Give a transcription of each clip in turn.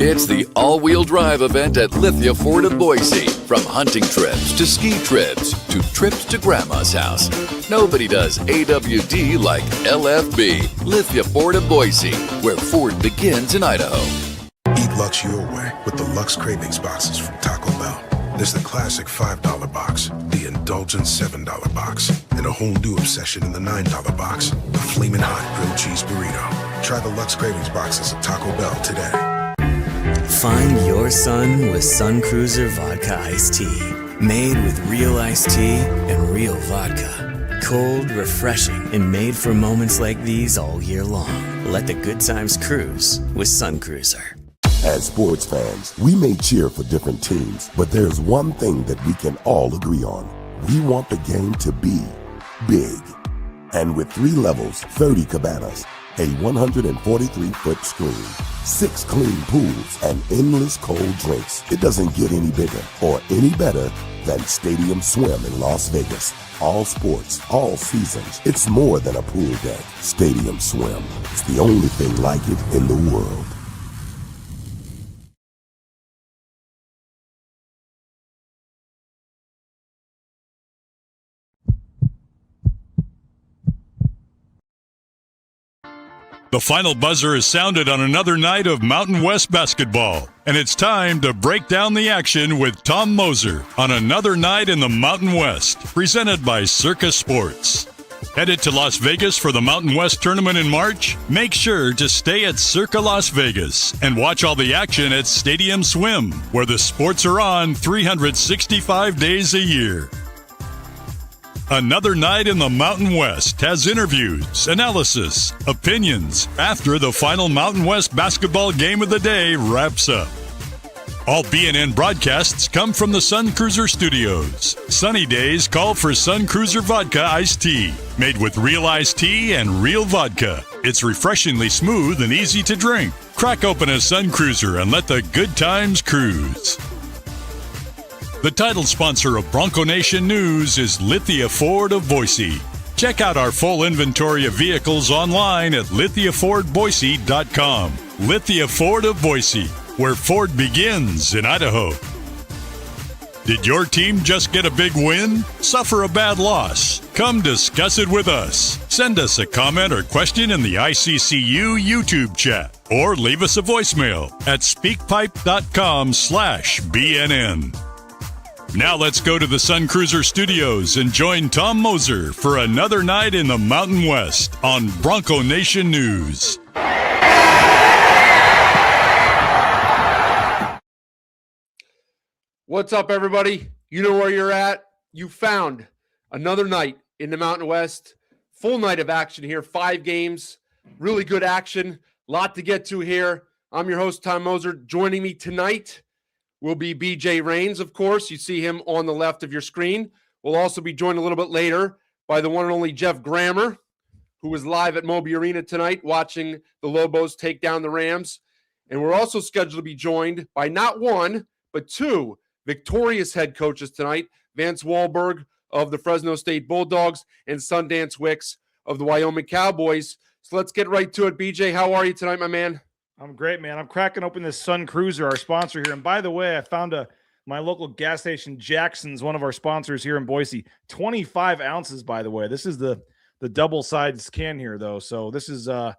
It's the all-wheel drive event at Lithia Ford of Boise. From hunting trips to ski trips to trips to Grandma's house. Nobody does AWD like LFB, Lithia Ford of Boise, where Ford begins in Idaho. Eat Lux your way with the Lux Cravings boxes from Taco Bell. There's the classic $5 box, the indulgent $7 box, and a whole new obsession in the $9 box, the flaming hot grilled cheese burrito. Try the Lux Cravings boxes at Taco Bell today. Find your sun with Sun Cruiser Vodka Iced Tea. Made with real iced tea and real vodka. Cold, refreshing, and made for moments like these all year long. Let the good times cruise with Sun Cruiser. As sports fans, we may cheer for different teams, but there's one thing that we can all agree on. We want the game to be big. And with 3 levels, 30 cabanas, a 143-foot screen, 6 clean pools, and endless cold drinks, it doesn't get any bigger or any better than Stadium Swim in Las Vegas. All sports, all seasons. It's more than a pool deck. Stadium Swim. It's the only thing like it in the world. The final buzzer is sounded on another night of Mountain West basketball, and it's time to break down the action with Tom Mosser on another night in the Mountain West, presented by Circus Sports. Headed to Las Vegas for the Mountain West tournament in March? Make sure to stay at Circa Las Vegas and watch all the action at Stadium Swim, where the sports are on 365 days a year. Another night in the Mountain West has interviews, analysis, opinions after the final Mountain West basketball game of the day wraps up. All BNN broadcasts come from the Sun Cruiser Studios. Sunny days call for Sun Cruiser Vodka Iced Tea, made with real iced tea and real vodka. It's refreshingly smooth and easy to drink. Crack open a Sun Cruiser and let the good times cruise. The title sponsor of Bronco Nation News is Lithia Ford of Boise. Check out our full inventory of vehicles online at lithiafordboise.com. Lithia Ford of Boise, where Ford begins in Idaho. Did your team just get a big win? Suffer a bad loss? Come discuss it with us. Send us a comment or question in the ICCU YouTube chat, or leave us a voicemail at speakpipe.com/BNN. Now let's go to the Sun Cruiser Studios and join Tom Mosser for another night in the Mountain West on Bronco Nation News. What's up, everybody? You know where you're at. You found another night in the Mountain West. Full night of action here. 5 games. Really good action. Lot to get to here. I'm your host, Tom Mosser. Joining me tonight will be B.J. Rains, of course. You see him on the left of your screen. We'll also be joined a little bit later by the one and only Jeff Grammer, who was live at Moby Arena tonight watching the Lobos take down the Rams. And we're also scheduled to be joined by not one, but 2 victorious head coaches tonight, Vance Walberg of the Fresno State Bulldogs and Sundance Wicks of the Wyoming Cowboys. So let's get right to it. BJ, how are you tonight, my man? I'm great, man. I'm cracking open this Sun Cruiser, our sponsor here. And by the way, I found my local gas station, Jackson's, one of our sponsors here in Boise. 25 ounces, by the way. This is the double-sided can here, though. So this is I'm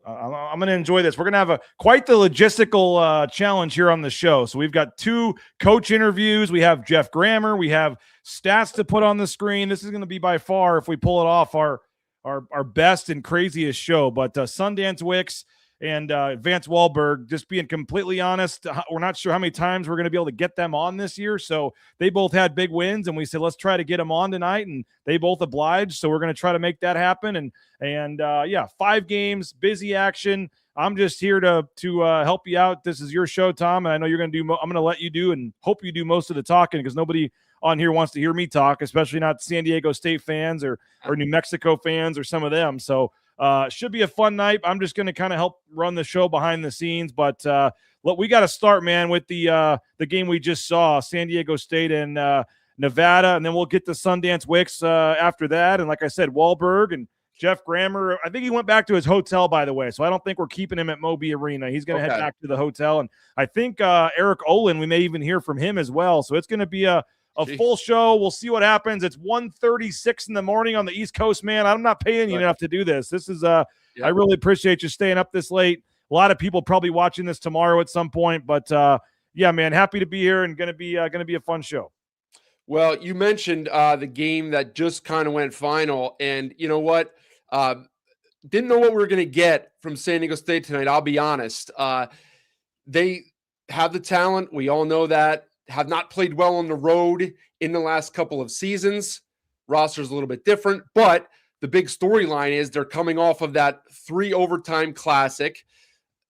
going to enjoy this. We're going to have quite the logistical challenge here on the show. So we've got 2 coach interviews. We have Jeff Grammer. We have stats to put on the screen. This is going to be by far, if we pull it off, our best and craziest show. But Sundance Wicks and Vance Walberg, just being completely honest, we're not sure how many times we're going to be able to get them on this year. So they both had big wins, and we said, let's try to get them on tonight, and they both obliged. So we're going to try to make that happen. And 5 games, busy action. I'm just here to help you out. This is your show, Tom, and I know you're going to do. I'm going to let you do and hope you do most of the talking, because nobody on here wants to hear me talk, especially not San Diego State fans or New Mexico fans or some of them. So should be a fun night. I'm just going to kind of help run the show behind the scenes. But look, we got to start, man, with the game we just saw, San Diego State and Nevada, and then we'll get to Sundance Wicks after that. And like I said, Walberg and Jeff Grammer, I think he went back to his hotel, by the way. So I don't think we're keeping him at Moby Arena. He's going to head back to the hotel. And I think Eric Olin, we may even hear from him as well. So it's going to be a full show. We'll see what happens. It's 1:36 in the morning on the East Coast, man. I'm not paying you enough to do this. This is I really appreciate you staying up this late. A lot of people probably watching this tomorrow at some point, but yeah, man, happy to be here and going to be a fun show. Well, you mentioned the game that just kind of went final, and you know what? Didn't know what we were going to get from San Diego State tonight. I'll be honest. They have the talent. We all know that. Have not played well on the road in the last couple of seasons. Roster's a little bit different, but the big storyline is they're coming off of that 3 overtime classic.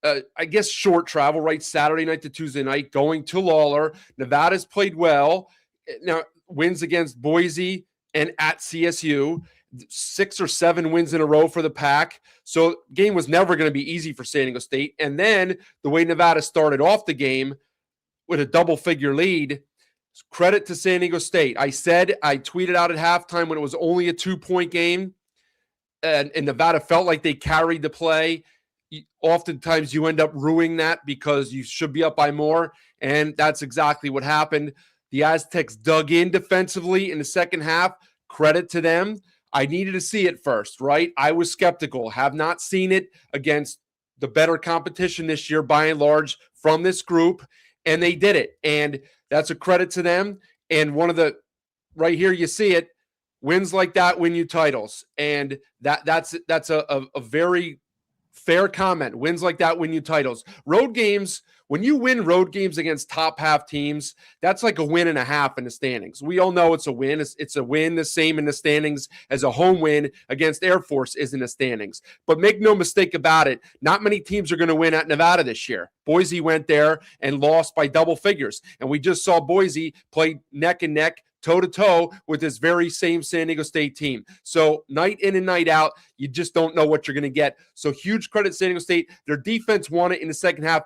I guess short travel, right? Saturday night to Tuesday night, going to Lawler. Nevada's played well. Now, wins against Boise and at CSU. 6 or 7 wins in a row for the Pack. So game was never going to be easy for San Diego State. And then the way Nevada started off the game with a double-figure lead, credit to San Diego State. I tweeted out at halftime when it was only a 2-point game, and Nevada felt like they carried the play. Oftentimes you end up ruining that because you should be up by more, and that's exactly what happened. The Aztecs dug in defensively in the second half. Credit to them. I needed to see it first, right? I was skeptical. Have not seen it against the better competition this year by and large from this group, and they did it. And that's a credit to them. And one of the right here, you see it. Wins like that win you titles, and that's a very fair comment. Wins like that win you titles. Road games, when you win road games against top half teams, that's like a win and a half in the standings. We all know it's a win. It's a win the same in the standings as a home win against Air Force is in the standings. But make no mistake about it, not many teams are going to win at Nevada this year. Boise went there and lost by double figures. And we just saw Boise play neck and neck, toe-to-toe with this very same San Diego State team. So night in and night out, you just don't know what you're going to get. So huge credit to San Diego State. Their defense won it in the second half.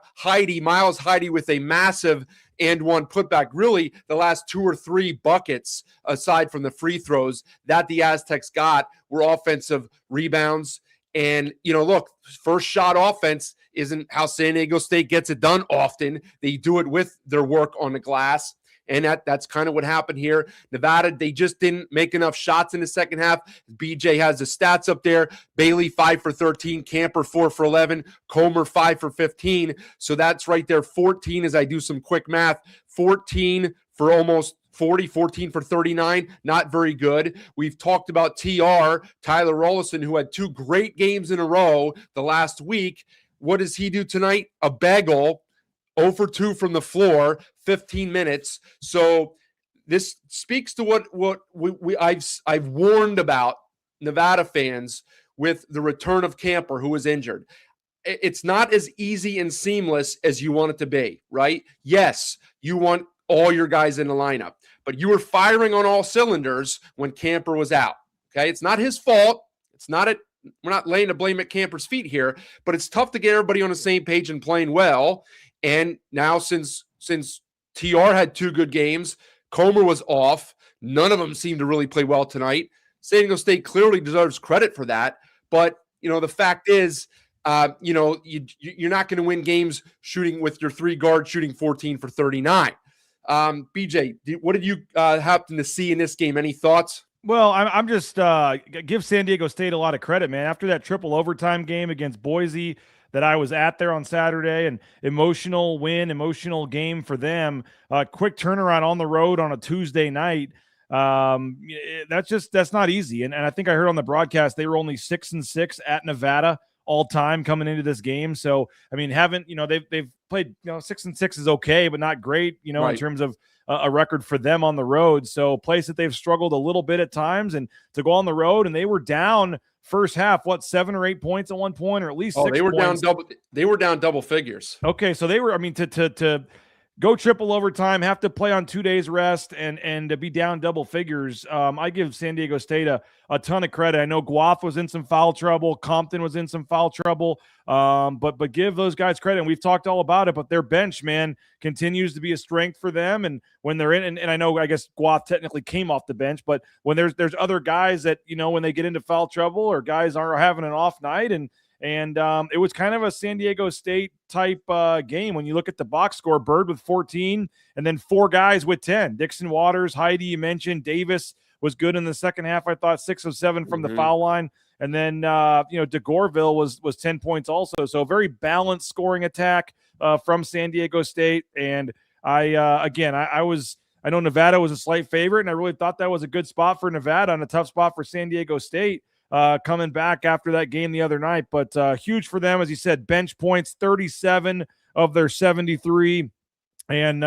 Miles Heide with a massive and one putback. Really, the last 2 or 3 buckets, aside from the free throws that the Aztecs got, were offensive rebounds. And, look, first shot offense isn't how San Diego State gets it done often. They do it with their work on the glass. And that's kind of what happened here. Nevada, they just didn't make enough shots in the second half. BJ has the stats up there. Bailey, 5 for 13. Camper, 4 for 11. Comer, 5 for 15. So that's right there. 14 as I do some quick math. 14 for almost 40, 14 for 39. Not very good. We've talked about TR, Tyler Rollison, who had 2 great games in a row the last week. What does he do tonight? A bagel. 0 for 2 from the floor, 15 minutes. So this speaks to what I've warned about Nevada fans with the return of Camper, who was injured. It's not as easy and seamless as you want it to be, right? Yes, you want all your guys in the lineup, but you were firing on all cylinders when Camper was out. Okay, it's not his fault. We're not laying the blame at Camper's feet here, but it's tough to get everybody on the same page and playing well. And now since TR had 2 good games, Comer was off. None of them seemed to really play well tonight. San Diego State clearly deserves credit for that. But, the fact is, you're not going to win games shooting with your 3 guards shooting 14 for 39. BJ, what did you happen to see in this game? Any thoughts? Well, I'm just give San Diego State a lot of credit, man. After that triple overtime game against Boise that I was at there on Saturday, and emotional game for them, quick turnaround on the road on a Tuesday night. That's not easy. And I think I heard on the broadcast they were only 6-6 at Nevada all time coming into this game. So, I mean, they've played, 6-6 is okay, but not great, right, in terms of a record for them on the road. So a place that they've struggled a little bit at times, and to go on the road, and they were down first half, 7 or 8 points at one point, or at least 6 they were points. They were down double figures. Okay. So they were, to go triple overtime, have to play on 2 days rest, and to be down double figures. I give San Diego State a ton of credit. I know Guath was in some foul trouble. Compton was in some foul trouble. But give those guys credit. And we've talked all about it, but their bench, man, continues to be a strength for them. And when they're in, and I know, I guess Guath technically came off the bench, but when there's other guys that, when they get into foul trouble or guys are having an off night, and it was kind of a San Diego State type game. When you look at the box score, Bird with 14 and then 4 guys with 10. Dixon Waters, Heidi, you mentioned. Davis was good in the second half. I thought 6 of 7 from the foul line. And then, de Goreville was 10 points also. So a very balanced scoring attack from San Diego State. And I know Nevada was a slight favorite, and I really thought that was a good spot for Nevada and a tough spot for San Diego State. Coming back after that game the other night, but huge for them, as you said, bench points, 37 of their 73, and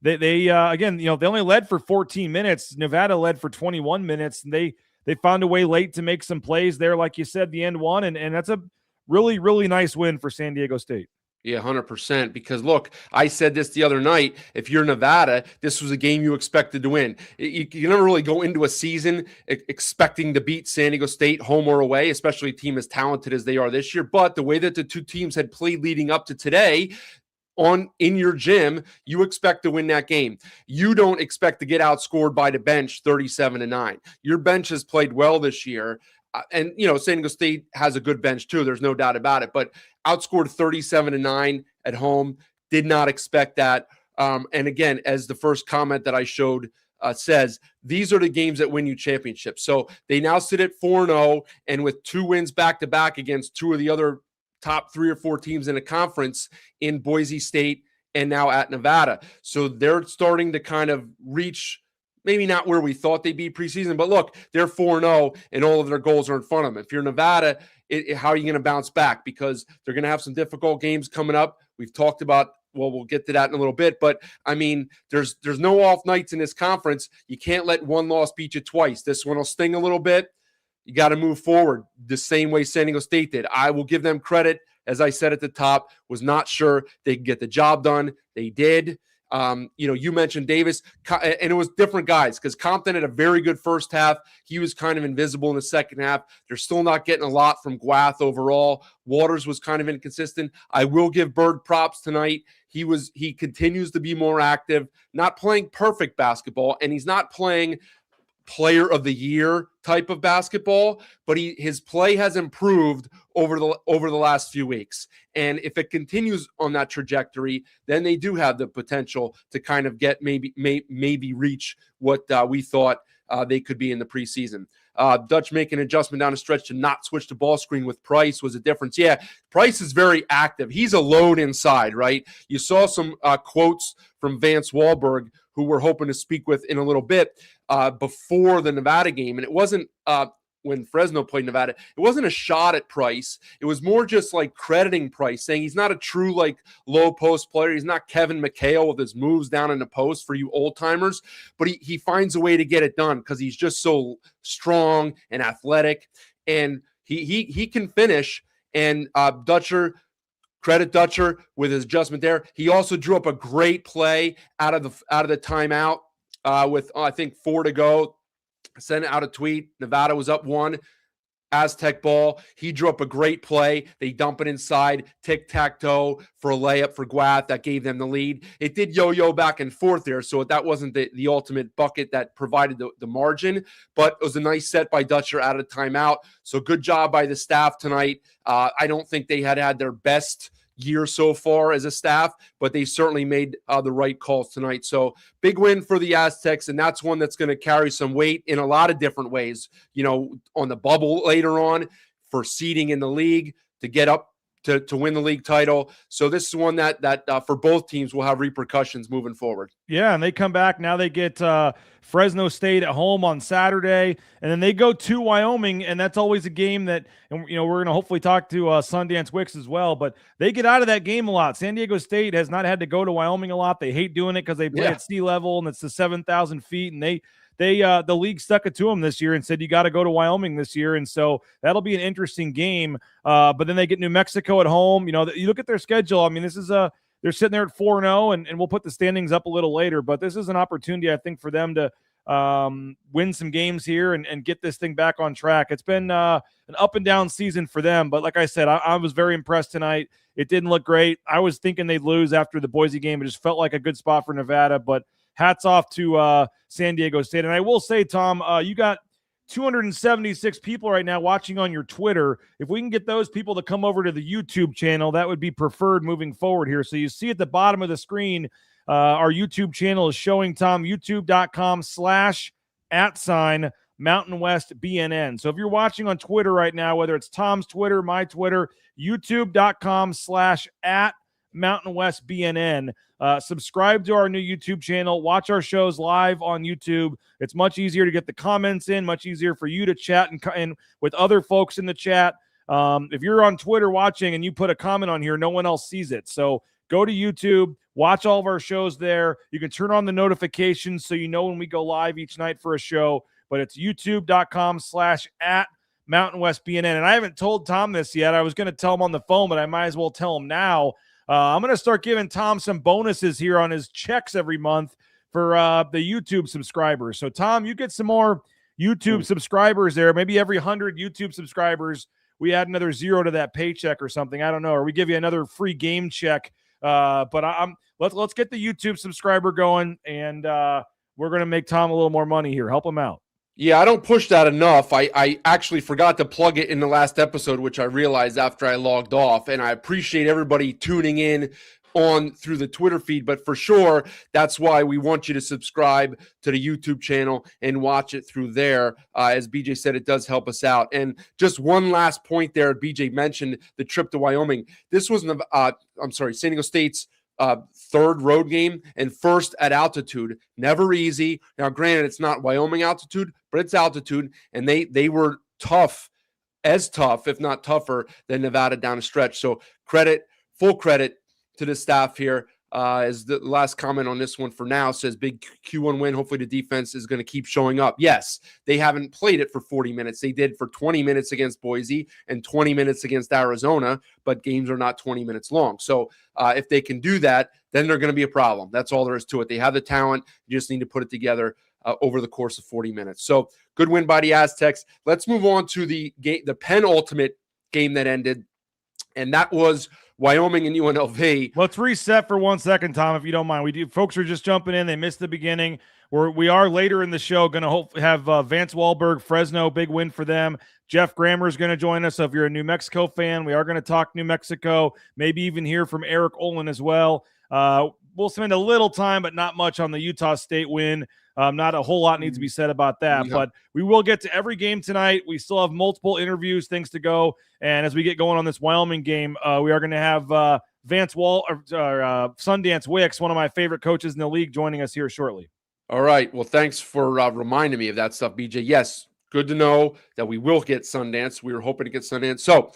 they only led for 14 minutes. Nevada led for 21 minutes, and they found a way late to make some plays there, like you said, the end one, and that's a really, really nice win for San Diego State. Yeah, 100%. Because look, I said this the other night. If you're Nevada, this was a game you expected to win. You never really go into a season expecting to beat San Diego State home or away, especially a team as talented as they are this year. But the way that the two teams had played leading up to today, in your gym, you expect to win that game. You don't expect to get outscored by the bench 37-9. Your bench has played well this year. And, San Diego State has a good bench too. There's no doubt about it. But outscored 37-9 at home. Did not expect that. And again, as the first comment that I showed says, these are the games that win you championships. So they now sit at 4-0, and with 2 wins back-to-back against 2 of the other top 3 or 4 teams in the conference in Boise State and now at Nevada. So they're starting to kind of reach maybe not where we thought they'd be preseason, but look, they're 4-0 and all of their goals are in front of them. If you're Nevada, how are you going to bounce back? Because they're going to have some difficult games coming up. We've talked about, we'll get to that in a little bit, but I mean, there's no off nights in this conference. You can't let one loss beat you twice. This one will sting a little bit. You got to move forward the same way San Diego State did. I will give them credit. As I said at the top, was not sure they could get the job done. They did. You mentioned Davis, and it was different guys because Compton had a very good first half. He was kind of invisible in the second half. They're still not getting a lot from Guath overall. Waters was kind of inconsistent. I will give Bird props tonight. He continues to be more active, not playing perfect basketball, and he's not playing player of the year type of basketball, but his play has improved over the last few weeks. And if it continues on that trajectory, then they do have the potential to kind of get maybe reach what we thought they could be in the preseason. Dutch making an adjustment down the stretch to not switch to ball screen with Price was a difference. Yeah, Price is very active. He's a load inside, right? You saw some quotes from Vance Walberg, who we're hoping to speak with in a little bit, before the Nevada game. And it wasn't when Fresno played Nevada, it wasn't a shot at Price. It was more just like crediting Price, saying he's not a true low post player. He's not Kevin McHale with his moves down in the post for you old timers, but he finds a way to get it done because he's just so strong and athletic, and he can finish. And credit Dutcher with his adjustment there. He also drew up a great play out of the timeout with I think 4 to go. Sent out a tweet. Nevada was up 1. Aztec ball. He drew up a great play. They dump it inside, tic-tac-toe for a layup for Guath. That gave them the lead. It did yo-yo back and forth there, so that wasn't the ultimate bucket that provided the margin, but it was a nice set by Dutcher out of timeout. So good job by the staff tonight. I don't think they had their best year so far as a staff, but they certainly made the right calls tonight. So big win for the Aztecs, and that's one that's going to carry some weight in a lot of different ways, on the bubble later on for seeding in the league to get up to win the league title. So this is one that for both teams will have repercussions moving forward. Yeah, and they come back. Now they get Fresno State at home on Saturday, and then they go to Wyoming, and that's always a game that, and we're going to hopefully talk to Sundance Wicks as well, but they get out of that game a lot. San Diego State has not had to go to Wyoming a lot. They hate doing it because they play at sea level, and it's the 7,000 feet, and the league stuck it to them this year and said, you got to go to Wyoming this year. And so that'll be an interesting game. But then they get New Mexico at home. You look at their schedule. I mean, this is they're sitting there at 4-0, and we'll put the standings up a little later. But this is an opportunity, I think, for them to win some games here and get this thing back on track. It's been an up and down season for them, but like I said, I was very impressed tonight. It didn't look great. I was thinking they'd lose after the Boise game. It just felt like a good spot for Nevada, but hats off to San Diego State. And I will say, Tom, you got 276 people right now watching on your Twitter. If we can get those people to come over to the YouTube channel, that would be preferred moving forward here. So you see at the bottom of the screen, our YouTube channel is showing, Tom, youtube.com/@Mountain West BNN. So if you're watching on Twitter right now, whether it's Tom's Twitter, my Twitter, youtube.com/@Mountain West BNN. Subscribe to our new YouTube channel. Watch our shows live on YouTube. It's much easier to get the comments in, much easier for you to chat and with other folks in the chat. If you're on Twitter watching and you put a comment on here, no one else sees it. So go to YouTube, watch all of our shows there. You can turn on the notifications so you know when we go live each night for a show. But it's youtube.com/@Mountain West BNN. And I haven't told Tom this yet. I was going to tell him on the phone, but I might as well tell him now. I'm going to start giving Tom some bonuses here on his checks every month for the YouTube subscribers. So, Tom, you get some more YouTube subscribers there. Maybe every 100 YouTube subscribers, we add another 0 to that paycheck or something. I don't know. Or we give you another free game check. But let's get the YouTube subscriber going, and we're going to make Tom a little more money here. Help him out. Yeah, I don't push that enough. I actually forgot to plug it in the last episode, which I realized after I logged off. And I appreciate everybody tuning in on through the Twitter feed. But for sure, that's why we want you to subscribe to the YouTube channel and watch it through there. As BJ said, it does help us out. And just one last point there, BJ mentioned the trip to Wyoming. This was, San Diego State's third road game and first at altitude. Never easy. Now, granted, it's not Wyoming altitude, but it's altitude, and they were tough, as tough, if not tougher, than Nevada down the stretch. So full credit to the staff here. As the last comment on this one for now says, big Q1 win. Hopefully the defense is going to keep showing up. Yes, they haven't played it for 40 minutes. They did for 20 minutes against Boise and 20 minutes against Arizona, but games are not 20 minutes long. So if they can do that, then they're going to be a problem. That's all there is to it. They have the talent. You just need to put it together over the course of 40 minutes. So good win by the Aztecs. Let's move on to the penultimate game that ended, and that was Wyoming and UNLV. Let's reset for 1 second, Tom, if you don't mind. Folks are just jumping in. They missed the beginning. We are later in the show going to have Vance Walberg, Fresno, big win for them. Jeff Grammer is going to join us. So if you're a New Mexico fan, we are going to talk New Mexico, maybe even hear from Eric Olin as well. We'll spend a little time, but not much, on the Utah State win. Not a whole lot needs to be said about that, but we will get to every game tonight. We still have multiple interviews, things to go. And as we get going on this Wyoming game, we are going to have Sundance Wicks, one of my favorite coaches in the league, joining us here shortly. All right. Well, thanks for reminding me of that stuff, BJ. Yes, good to know that we will get Sundance. We were hoping to get Sundance. So,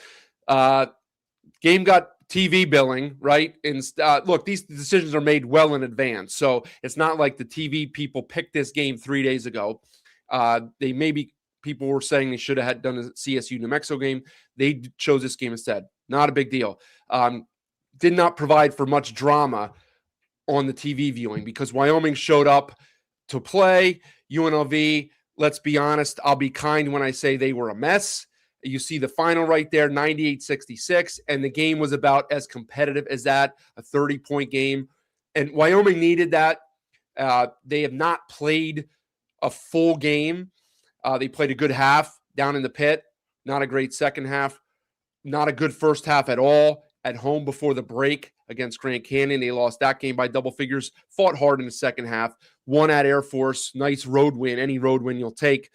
game got TV billing, right? And look, these decisions are made well in advance. So it's not like the TV people picked this game 3 days ago. People were saying they should have done a CSU New Mexico game. They chose this game instead. Not a big deal. Did not provide for much drama on the TV viewing because Wyoming showed up to play. UNLV, let's be honest, I'll be kind when I say they were a mess. You see the final right there, 98-66, and the game was about as competitive as that, a 30-point game. And Wyoming needed that. They have not played a full game. They played a good half down in the pit, not a great second half, not a good first half at all. At home before the break against Grand Canyon, they lost that game by double figures, fought hard in the second half, won at Air Force, nice road win, any road win you'll take.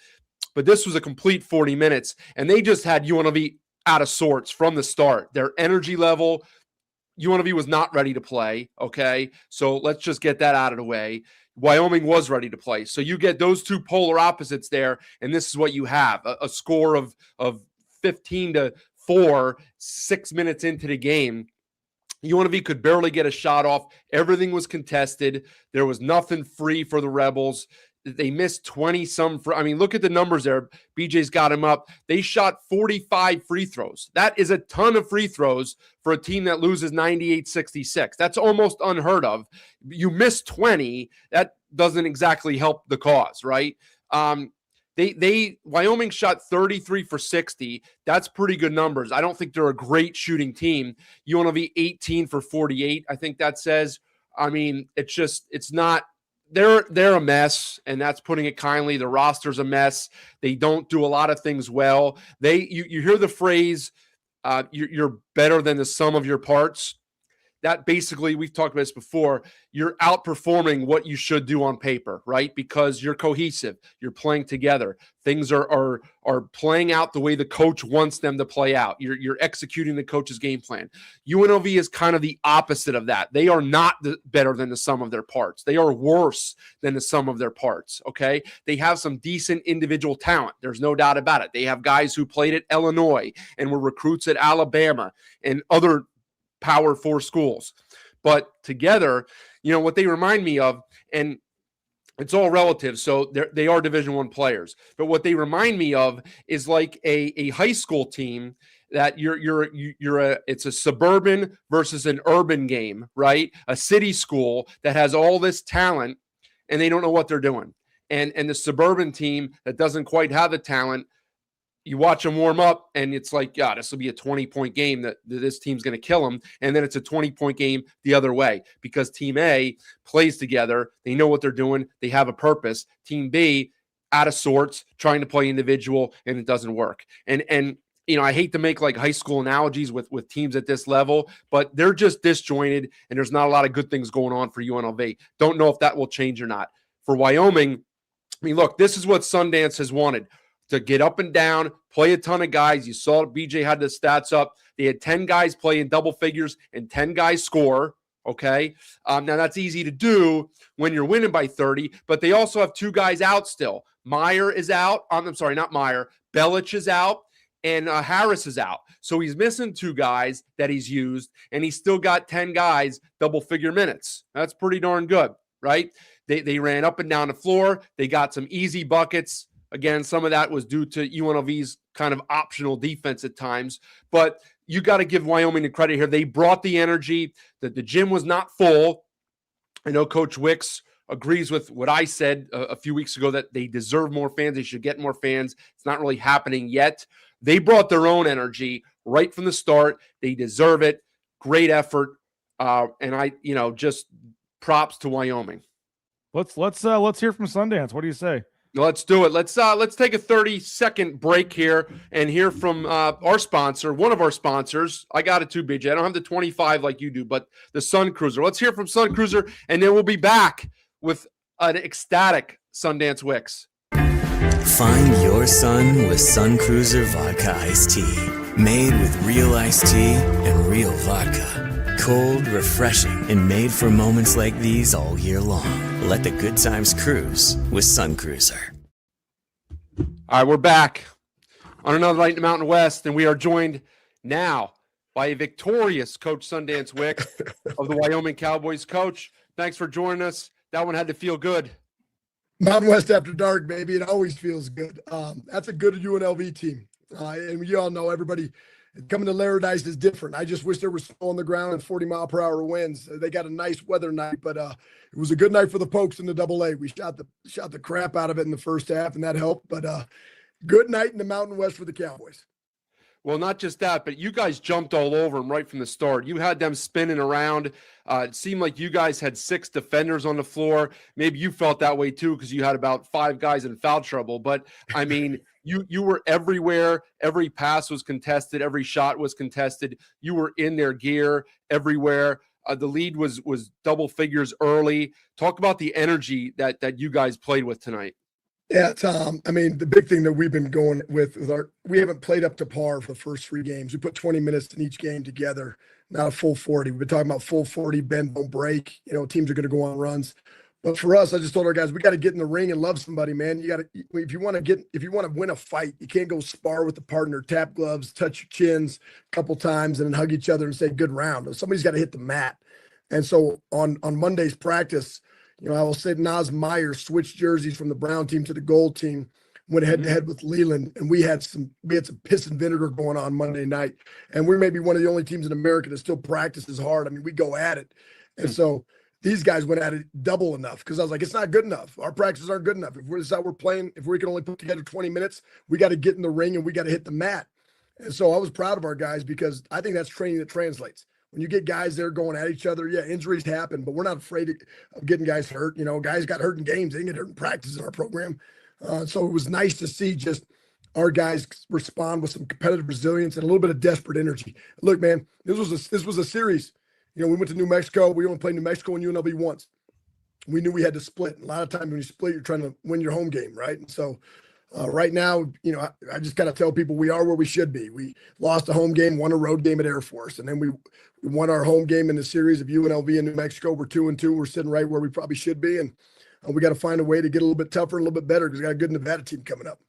But this was a complete 40 minutes, and they just had UNLV out of sorts from the start. Their energy level, UNLV was not ready to play, okay? So let's just get that out of the way. Wyoming was ready to play. So you get those two polar opposites there, and this is what you have, a score of 15-4, 6 minutes into the game. UNLV could barely get a shot off. Everything was contested. There was nothing free for the Rebels. They missed 20 some. I mean, look at the numbers there. BJ's got him up. They shot 45 free throws. That is a ton of free throws for a team that loses 98-66. That's almost unheard of. You miss 20. That doesn't exactly help the cause, right? Wyoming shot 33 for 60. That's pretty good numbers. I don't think they're a great shooting team. UNLV 18 for 48. I think that says. I mean, it's not. They're a mess, and that's putting it kindly. The roster's a mess. They don't do a lot of things well. You hear the phrase, you're better than the sum of your parts. That basically, we've talked about this before, you're outperforming what you should do on paper, right? Because you're cohesive, you're playing together. Things are playing out the way the coach wants them to play out. You're executing the coach's game plan. UNLV is kind of the opposite of that. They are not better than the sum of their parts. They are worse than the sum of their parts, okay? They have some decent individual talent. There's no doubt about it. They have guys who played at Illinois and were recruits at Alabama and other Power 4 schools. But together, what they remind me of, and it's all relative, so they are Division I players, but what they remind me of is like a high school team that it's a suburban versus an urban game, right? A city school that has all this talent and they don't know what they're doing. And the suburban team that doesn't quite have the talent, you watch them warm up, and it's like, yeah, this will be a 20-point game that this team's going to kill them. And then it's a 20-point game the other way because Team A plays together. They know what they're doing. They have a purpose. Team B, out of sorts, trying to play individual, and it doesn't work. And I hate to make like high school analogies with teams at this level, but they're just disjointed, and there's not a lot of good things going on for UNLV. Don't know if that will change or not. For Wyoming, I mean, look, this is what Sundance has wanted. To get up and down, play a ton of guys. You saw BJ had the stats up. They had 10 guys play in double figures and 10 guys score, okay? Now, that's easy to do when you're winning by 30, but they also have 2 guys out still. Meyer is out. I'm sorry, not Meyer. Belich is out, and Harris is out. So he's missing 2 guys that he's used, and he's still got 10 guys double-figure minutes. That's pretty darn good, right? They ran up and down the floor. They got some easy buckets. Again, some of that was due to UNLV's kind of optional defense at times, but you got to give Wyoming the credit here. They brought the energy. That the gym was not full. I know Coach Wicks agrees with what I said a few weeks ago that they deserve more fans. They should get more fans. It's not really happening yet. They brought their own energy right from the start. They deserve it. Great effort. And I, just props to Wyoming. Let's hear from Sundance. What do you say? Let's do it. Let's take a 30-second break here and hear from our sponsor, one of our sponsors. I got it too, BJ. I don't have the 25 like you do, but the Sun Cruiser. Let's hear from Sun Cruiser, and then we'll be back with an ecstatic Sundance Wicks. Find your sun with Sun Cruiser Vodka Iced Tea. Made with real iced tea and real vodka. Cold, refreshing, and made for moments like these all year long. Let the good times cruise with Sun Cruiser. All right, we're back on another night in the Mountain West, and we are joined now by a victorious Coach Sundance Wicks of the Wyoming Cowboys. Coach, thanks for joining us. That one had to feel good. Mountain West after dark, baby. It always feels good. That's a good UNLV team. And you all know everybody coming to Laradise is different. I just wish there was snow on the ground and 40-mile-per-hour winds. They got a nice weather night, but it was a good night for the Pokes in the AA. We shot the crap out of it in the first half, and that helped. But good night in the Mountain West for the Cowboys. Well, not just that, but you guys jumped all over them right from the start. You had them spinning around. It seemed like you guys had 6 defenders on the floor. Maybe you felt that way too because you had about 5 guys in foul trouble. But, I mean, you were everywhere. Every pass was contested. Every shot was contested. You were in their gear everywhere. The lead was double figures early. Talk about the energy that you guys played with tonight. Yeah, Tom. I mean, the big thing that we've been going with is we haven't played up to par for the first 3 games. We put 20 minutes in each game together, not a full 40. We've been talking about full 40, bend, don't break. Teams are going to go on runs. But for us, I just told our guys, we got to get in the ring and love somebody, man. You got to, if you want to win a fight, you can't go spar with the partner, tap gloves, touch your chins a couple times, and then hug each other and say good round. Somebody's got to hit the mat. And so on Monday's practice, I will say Nas Meyer switched jerseys from the brown team to the gold team, went head to head with Leland, and we had some piss and vinegar going on Monday night. And we're maybe one of the only teams in America that still practices hard. I mean, we go at it. And so these guys went at it double enough because I was like, it's not good enough. Our practices aren't good enough. If we're playing, if we can only put together 20 minutes, we got to get in the ring and we got to hit the mat. And so I was proud of our guys because I think that's training that translates. When you get guys there going at each other, yeah, injuries happen, but we're not afraid of getting guys hurt. Guys got hurt in games. They didn't get hurt in practice in our program. So it was nice to see just our guys respond with some competitive resilience and a little bit of desperate energy. Look, man, this was a series. We went to New Mexico. We only played New Mexico and UNLV once. We knew we had to split. A lot of times when you split, you're trying to win your home game, right? And so right now, I just got to tell people we are where we should be. We lost a home game, won a road game at Air Force, and then we won our home game in the series of UNLV and New Mexico. We're 2-2. We're sitting right where we probably should be, and we got to find a way to get a little bit tougher and a little bit better because we got a good Nevada team coming up.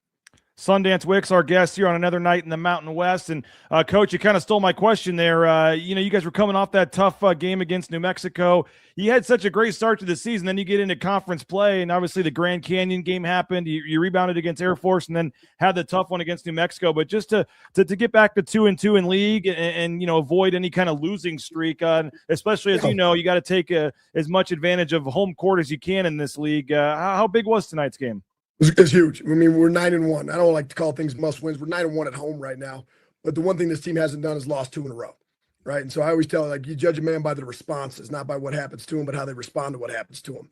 Sundance Wicks, our guest here on another night in the Mountain West. And, Coach, you kind of stole my question there. You guys were coming off that tough game against New Mexico. You had such a great start to the season. Then you get into conference play, and obviously the Grand Canyon game happened. You rebounded against Air Force and then had the tough one against New Mexico. But just to get back to 2-2 in league and avoid any kind of losing streak, especially as you got to take as much advantage of home court as you can in this league. How big was tonight's game? It's huge. I mean, we're 9-1. I don't like to call things must wins. We're 9-1 at home right now. But the one thing this team hasn't done is lost 2 in a row, right? And so I always tell, you judge a man by the responses, not by what happens to him, but how they respond to what happens to him.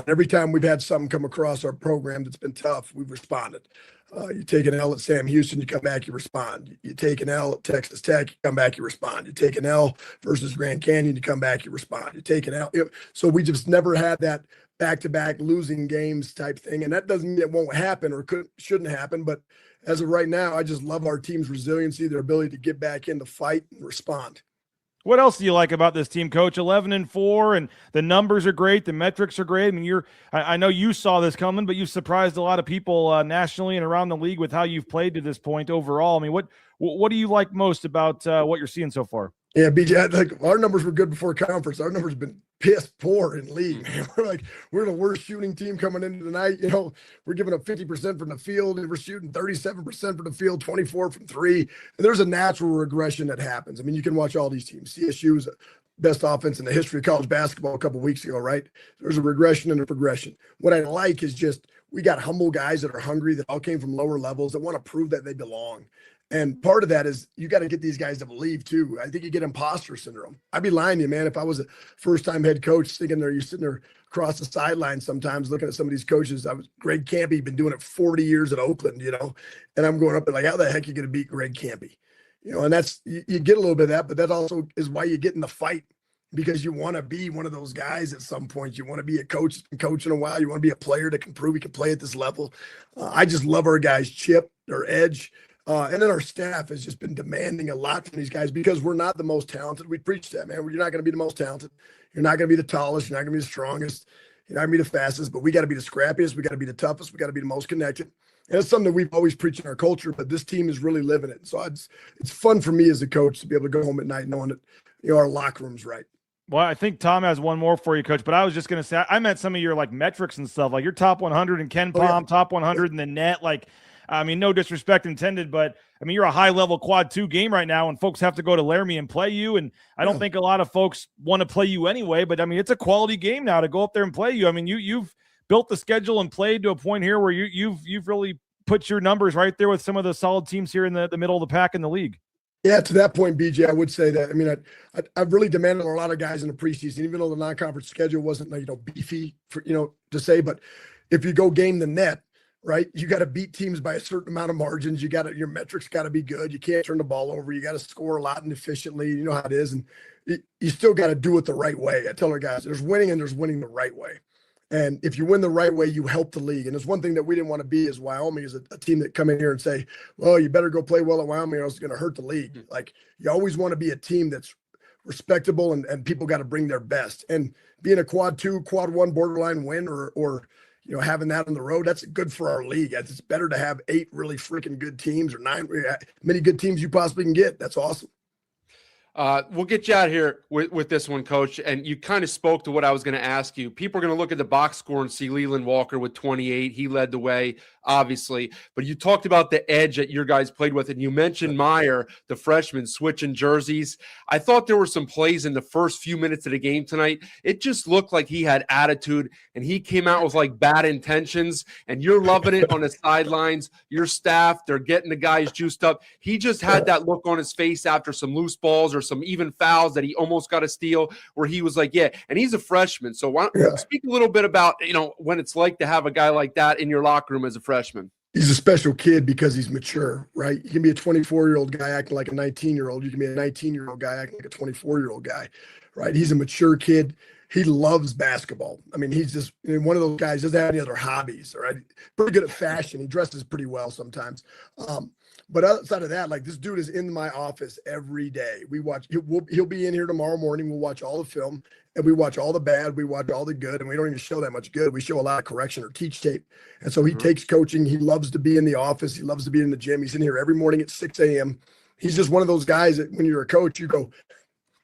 Every time we've had something come across our program that's been tough, we've responded. You take an L at Sam Houston, you come back, you respond. You take an L at Texas Tech, you come back, you respond. You take an L versus Grand Canyon, you come back, you respond. You take an L. So we just never had that back-to-back losing games type thing. And that doesn't mean it won't happen or shouldn't happen. But as of right now, I just love our team's resiliency, their ability to get back in the fight and respond. What else do you like about this team, Coach? 11-4, and the numbers are great. The metrics are great. I mean, I know you saw this coming, but you've surprised a lot of people nationally and around the league with how you've played to this point overall. I mean, what do you like most about what you're seeing so far? Yeah, BJ, our numbers were good before conference. Our numbers have been piss poor in league, man. We're the worst shooting team coming into the night. We're giving up 50% from the field. And we're shooting 37% from the field, 24 from 3. And there's a natural regression that happens. I mean, you can watch all these teams. CSU is the best offense in the history of college basketball a couple of weeks ago, right? There's a regression and a progression. What I like is just we got humble guys that are hungry, that all came from lower levels, that want to prove that they belong. And part of that is you got to get these guys to believe too. I think you get imposter syndrome. I'd be lying to you, man. If I was a first-time head coach you're sitting there across the sideline sometimes looking at some of these coaches. Greg Campy, been doing it 40 years at Oakland, and I'm going up and how the heck are you going to beat Greg Campy? And that's, you get a little bit of that, but that also is why you get in the fight, because you want to be one of those guys at some point. You want to be a coach that's been coaching a while. You want to be a player that can prove he can play at this level. I just love our guys' chip, their edge. And then our staff has just been demanding a lot from these guys because we're not the most talented. We preach that, man. You're not going to be the most talented. You're not going to be the tallest. You're not going to be the strongest. You're not going to be the fastest. But we got to be the scrappiest. We got to be the toughest. We got to be the most connected. And it's something that we've always preached in our culture, but this team is really living it. So it's fun for me as a coach to be able to go home at night knowing that our locker room's right. Well, I think Tom has one more for you, Coach. But I was just going to say, I meant some of your metrics and stuff. You're top 100 in Ken Pom, top 100 in the net. I mean, no disrespect intended, but I mean, you're a high-level quad 2 game right now, and folks have to go to Laramie and play you. And I don't think a lot of folks want to play you anyway. But I mean, it's a quality game now to go up there and play you. I mean, you've built the schedule and played to a point here where you've really put your numbers right there with some of the solid teams here in the middle of the pack in the league. Yeah, to that point, BJ, I would say that. I mean, I've really demanded a lot of guys in the preseason, even though the non-conference schedule wasn't beefy for to say. But if you go game the net, right, you got to beat teams by a certain amount of margins. Your metrics got to be good. You can't turn the ball over. You got to score a lot and efficiently. You know how it is, and you still got to do it the right way. I tell our guys, there's winning and there's winning the right way. And if you win the right way, you help the league. And it's one thing that we didn't want to be as Wyoming is a team that come in here and say, well, you better go play well at Wyoming or else it's going to hurt the league. You always want to be a team that's respectable and people got to bring their best. And being a quad 2, quad 1 borderline win or having that on the road, that's good for our league. It's better to have 8 really freaking good teams or 9, many good teams you possibly can get. That's awesome. We'll get you out of here with this one, Coach. And you kind of spoke to what I was going to ask you. People are going to look at the box score and see Leland Walker with 28. He led the way, obviously. But you talked about the edge that your guys played with, and you mentioned Meyer, the freshman, switching jerseys. I thought there were some plays in the first few minutes of the game tonight. It just looked like he had attitude, and he came out with like bad intentions, and you're loving it on the sidelines. Your staff, they're getting the guys juiced up. He just had that look on his face after some loose balls or some even fouls that he almost got a steal, where he was like, yeah, and he's a freshman. So why don't speak a little bit about, when it's like to have a guy like that in your locker room as a freshman. He's a special kid because he's mature, right? You can be a 24-year-old guy acting like a 19-year-old. You can be a 19-year-old guy acting like a 24-year-old guy, right? He's a mature kid. He loves basketball. I mean, he's just one of those guys, doesn't have any other hobbies, right? Pretty good at fashion. He dresses pretty well sometimes. But outside of that, like, this dude is in my office every day. We watch, he'll be in here tomorrow morning. We'll watch all the film, and we watch all the bad. We watch all the good, and we don't even show that much good. We show a lot of correction or teach tape. And so he takes coaching. He loves to be in the office. He loves to be in the gym. He's in here every morning at 6 a.m. He's just one of those guys that when you're a coach, you go,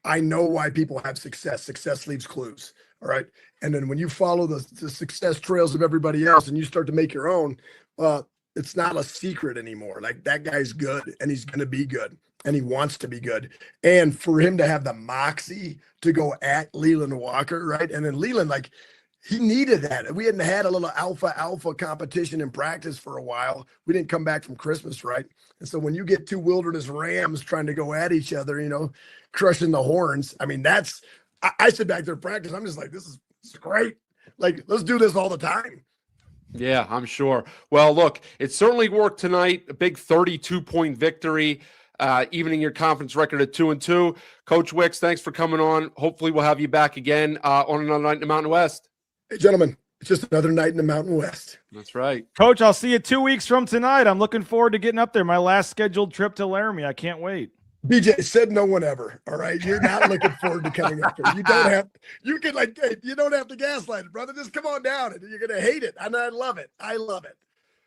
I know why people have success. Success leaves clues. All right. And then when you follow the success trails of everybody else and you start to make your own, it's not a secret anymore. Like, that guy's good, and he's going to be good, and he wants to be good. And for him to have the moxie to go at Leland Walker, right? And then Leland, like, he needed that. We hadn't had a little alpha competition in practice for a while. We didn't come back from Christmas, right? And so when you get two wilderness rams trying to go at each other, crushing the horns, I mean, I sit back there in practice. I'm just like, this is great. Like, let's do this all the time. Yeah, I'm sure. Well, look, it certainly worked tonight. A big 32-point victory, evening your conference record at 2-2. Coach Wicks, thanks for coming on. Hopefully we'll have you back again on another night in the Mountain West. Hey, gentlemen, it's just another night in the Mountain West. That's right. Coach, I'll see you 2 weeks from tonight. I'm looking forward to getting up there. My last scheduled trip to Laramie. I can't wait. BJ said no one ever. All right. You're not looking forward to coming up here. You don't have to gaslight it, brother. Just come on down, and you're going to hate it. And I love it. I love it.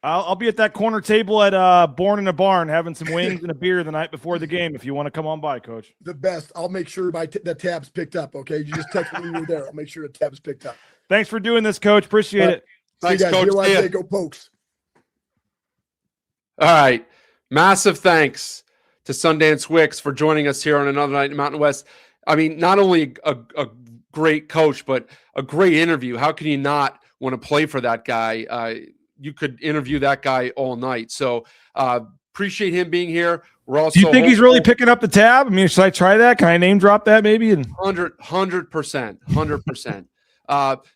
I'll be at that corner table at Born in a Barn having some wings and a beer the night before the game if you want to come on by, Coach. The best. I'll make sure the tab's picked up, okay? You just text me when you're there. I'll make sure the tab's picked up. Thanks for doing this, Coach. Appreciate it. Thanks, Coach. Go Pokes. All right. Massive thanks to Sundance Wicks for joining us here on another night in Mountain West. I mean, not only a great coach, but a great interview. How can you not want to play for that guy? You could interview that guy all night. So appreciate him being here. We're also. Do you think he's really picking up the tab? I mean, should I try that? Can I name drop that maybe? 100%.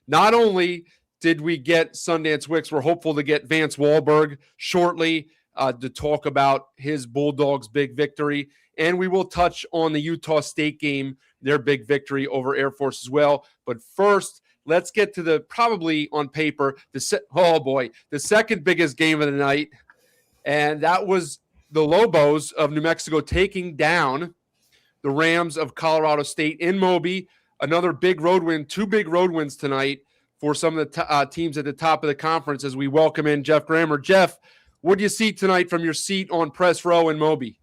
Not only did we get Sundance Wicks, we're hopeful to get Vance Walberg shortly to talk about his Bulldogs' big victory. And we will touch on the Utah State game, their big victory over Air Force as well. But first, let's get to the probably on paper, the second biggest game of the night. And that was the Lobos of New Mexico taking down the Rams of Colorado State in Moby. Another big road win, two big road wins tonight for some of the teams at the top of the conference as we welcome in Jeff Grammer. Jeff, what do you see tonight from your seat on press row in Moby?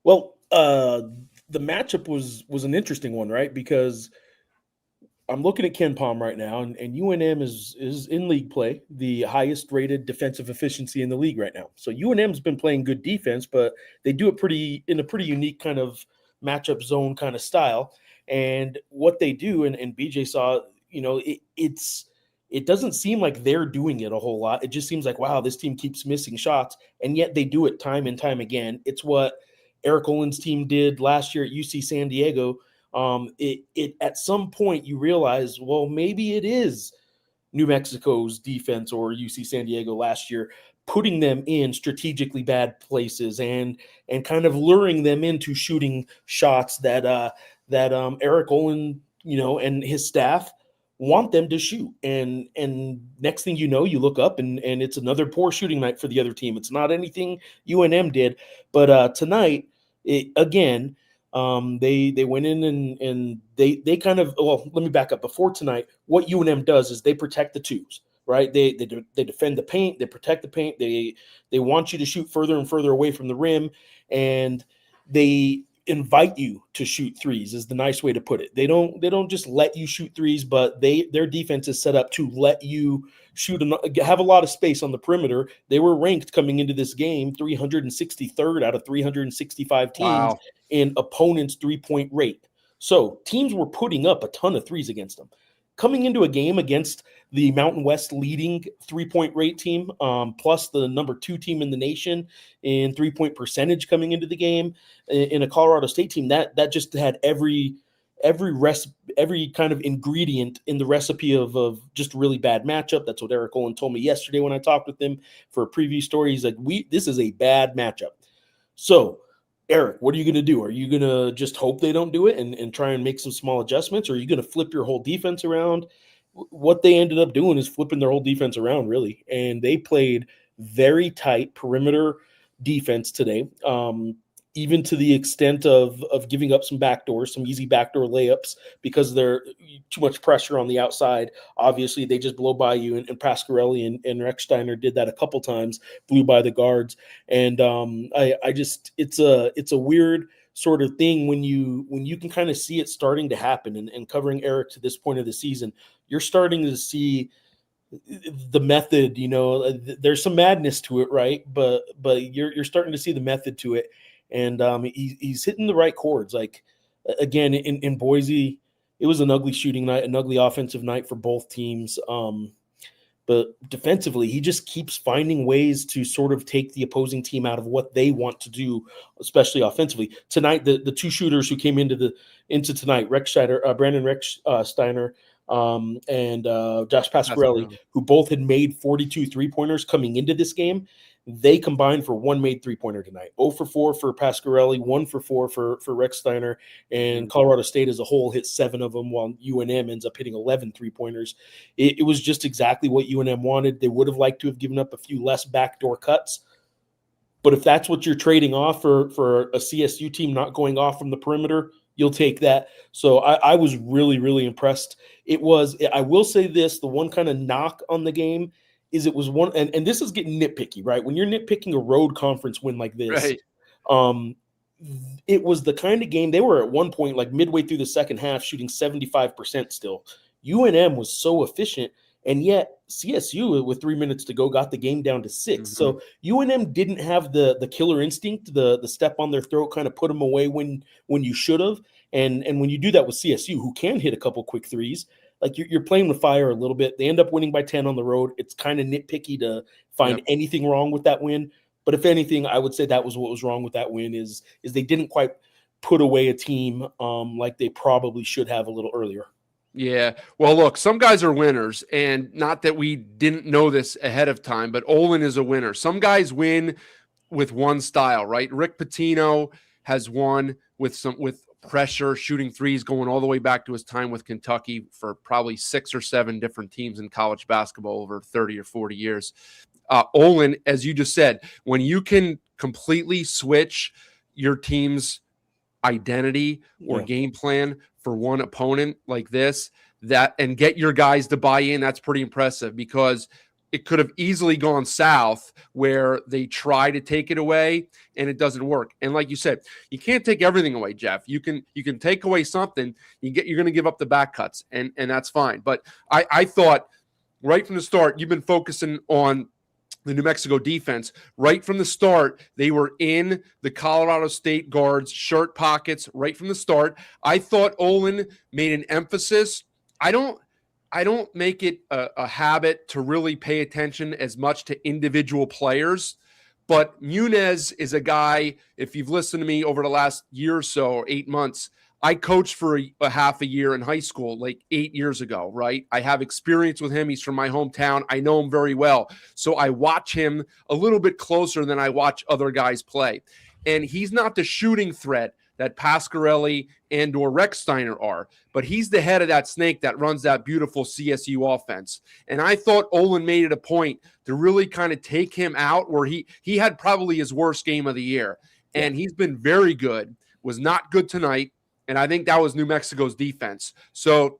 Well, the matchup was an interesting one, right? Because I'm looking at Ken Palm right now, and UNM is in league play, the highest rated defensive efficiency in the league right now. So UNM's been playing good defense, but they do it in a pretty unique kind of matchup zone kind of style. And what they do, and BJ saw, it doesn't seem like they're doing it a whole lot. It just seems like, wow, this team keeps missing shots, and yet they do it time and time again. It's what Eric Olin's team did last year at UC San Diego. It at some point you realize, well, maybe it is New Mexico's defense or UC San Diego last year putting them in strategically bad places and kind of luring them into shooting shots that Eric Olin, and his staff want them to shoot. And next thing you know, you look up and it's another poor shooting night for the other team. It's not anything UNM did, but tonight, they went in and they kind of, well, let me back up. Before tonight, what UNM does is they protect the twos, right? They defend the paint, they protect the paint, they want you to shoot further and further away from the rim, and invite you to shoot threes is the nice way to put it. They don't just let you shoot threes, but their defense is set up to let you have a lot of space on the perimeter. They were ranked coming into this game 363rd out of 365 teams in opponents' 3-point rate. So teams were putting up a ton of threes against them. Coming into a game against the Mountain West leading 3-point rate team, plus the number 2 team in the nation in 3-point percentage coming into the game, in a Colorado State team that just had every kind of ingredient in the recipe of just a really bad matchup. That's what Eric Olin told me yesterday when I talked with him for a preview story. He's like, this is a bad matchup. So, Eric, what are you going to do? Are you going to just hope they don't do it and try and make some small adjustments? Or are you going to flip your whole defense around? What they ended up doing is flipping their whole defense around, really. And they played very tight perimeter defense today, even to the extent of giving up some backdoors, some easy backdoor layups because they're too much pressure on the outside. Obviously, they just blow by you, and Pasquarelli and Rechsteiner did that a couple times, blew by the guards. And it's a weird sort of thing when you can kind of see it starting to happen. And covering Eric to this point of the season, you're starting to see the method. There's some madness to it, right? But you're starting to see the method to it. And he's hitting the right chords. Like, again, in Boise, it was an ugly shooting night, an ugly offensive night for both teams. But defensively, he just keeps finding ways to sort of take the opposing team out of what they want to do, especially offensively. Tonight, the 2 shooters who came into tonight, Brandon Rechsteiner, and Josh Pasquarelli, who both had made 42 3-pointers coming into this game, they combined for 1 made 3-pointer tonight. 0 for 4 for Pasquarelli, 1 for 4 for Rechsteiner, and Colorado State as a whole hit 7 of them, while UNM ends up hitting 11 3-pointers. It was just exactly what UNM wanted. They would have liked to have given up a few less backdoor cuts, but if that's what you're trading off for a CSU team not going off from the perimeter, you'll take that. So I was really, really impressed. I will say this, the one kind of knock on the game is it was one, and this is getting nitpicky, right? When you're nitpicking a road conference win like this, right. It was the kind of game, they were at one point, like midway through the second half, shooting 75% still. UNM was so efficient, and yet CSU, with 3 minutes to go, got the game down to 6. Mm-hmm. So UNM didn't have the killer instinct, the step on their throat, kind of put them away when you should have. And when you do that with CSU, who can hit a couple quick threes, like you're playing with fire a little bit. They end up winning by 10 on the road. It's kind of nitpicky to find anything wrong with that win. But if anything, I would say that was what was wrong with that win is they didn't quite put away a team like they probably should have a little earlier. Yeah. Well, look, some guys are winners, and not that we didn't know this ahead of time, but Olin is a winner. Some guys win with one style, right? Rick Pitino has won with pressure, shooting threes, going all the way back to his time with Kentucky for probably 6 or 7 different teams in college basketball over 30 or 40 years. Olin, as you just said, when you can completely switch your team's identity or game plan for one opponent like this, and get your guys to buy in, that's pretty impressive, because it could have easily gone south where they try to take it away and it doesn't work. And like you said, you can't take everything away, Jeff. You can take away something. You're going to give up the back cuts, and that's fine. But I thought right from the start, you've been focusing on the New Mexico defense. Right from the start, they were in the Colorado State guards' shirt pockets right from the start. I thought Olin made an emphasis. I don't make it a habit to really pay attention as much to individual players, but Muniz is a guy, if you've listened to me over the last year or so, or 8 months, I coached for a half a year in high school, like 8 years ago, right? I have experience with him. He's from my hometown. I know him very well. So I watch him a little bit closer than I watch other guys play. And he's not the shooting threat that Pasquarelli and or Rechsteiner are, but he's the head of that snake that runs that beautiful CSU offense. And I thought Olin made it a point to really kind of take him out, where he had probably his worst game of the year. And he's been very good, was not good tonight. And I think that was New Mexico's defense. So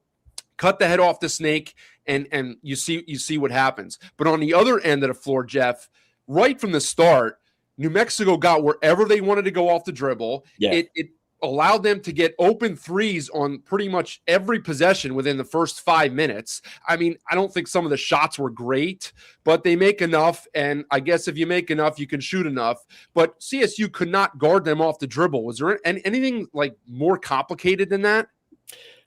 cut the head off the snake, and you see what happens. But on the other end of the floor, Jeff, right from the start, New Mexico got wherever they wanted to go off the dribble. Yeah. allowed them to get open threes on pretty much every possession within the first 5 minutes. I mean, I don't think some of the shots were great, but they make enough. And I guess if you make enough, you can shoot enough. But CSU could not guard them off the dribble. Was there anything like more complicated than that?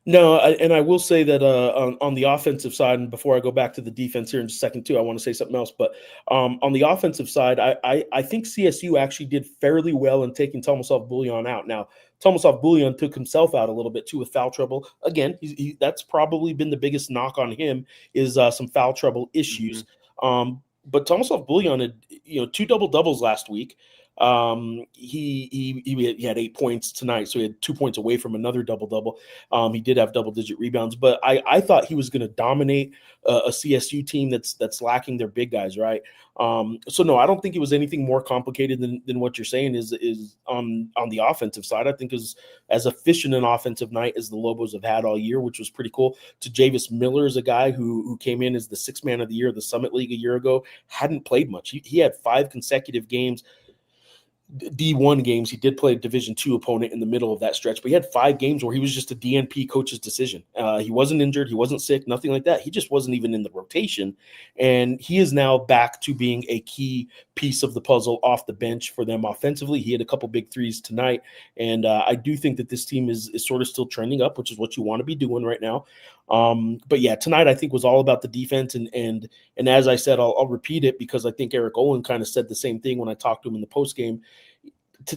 No, and I will say that on the offensive side, and before I go back to the defense here in just a second too, I want to say something else. But on the offensive side, I think CSU actually did fairly well in taking Tomislav Buljan out. Now, Tomislav Buljan took himself out a little bit too with foul trouble. Again, that's probably been the biggest knock on him is some foul trouble issues. Mm-hmm. But Tomislav Buljan had 2 double-doubles last week. He had 8 points tonight, so he had 2 points away from another double-double. He did have double-digit rebounds, but I thought he was going to dominate a CSU team that's lacking their big guys, right? So no, I don't think it was anything more complicated than what you're saying is on the offensive side. I think is as efficient an offensive night as the Lobos have had all year, which was pretty cool. Javis Miller is a guy who came in as the 6th man of the year of the Summit League a year ago, hadn't played much. He had 5 consecutive games, D1 games. He did play a Division II opponent in the middle of that stretch, but he had 5 games where he was just a DNP coach's decision. He wasn't injured. He wasn't sick, nothing like that. He just wasn't even in the rotation. And he is now back to being a key piece of the puzzle off the bench for them offensively. He had a couple big threes tonight. And I do think that this team is sort of still trending up, which is what you want to be doing right now. But yeah, tonight I think was all about the defense. And as I said, I'll repeat it because I think Eric Olin kind of said the same thing when I talked to him in the postgame.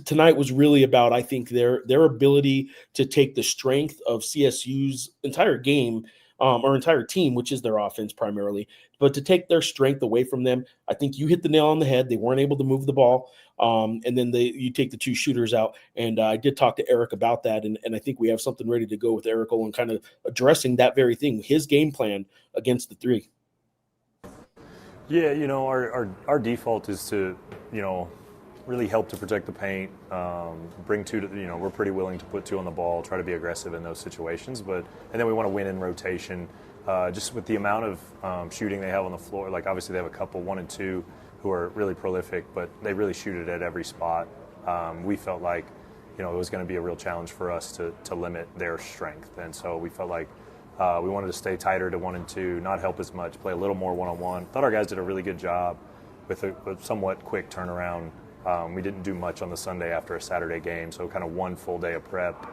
Tonight was really about, I think, their ability to take the strength of CSU's entire game or entire team, which is their offense primarily, but to take their strength away from them. I think you hit the nail on the head. They weren't able to move the ball. And then you take the 2 shooters out. And I did talk to Eric about that. And I think we have something ready to go with Eric Olin kind of addressing that very thing, his game plan against the 3. Yeah, our default is to, really help to protect the paint, bring 2 to, we're pretty willing to put 2 on the ball, try to be aggressive in those situations. And then we want to win in rotation, just with the amount of shooting they have on the floor. Like obviously they have a couple, 1 and 2, who are really prolific, but they really shoot it at every spot. We felt like, it was going to be a real challenge for us to limit their strength. And so we felt like we wanted to stay tighter to 1 and 2, not help as much, play a little more one-on-one. Thought our guys did a really good job with a somewhat quick turnaround. We didn't do much on the Sunday after a Saturday game, so kind of 1 full day of prep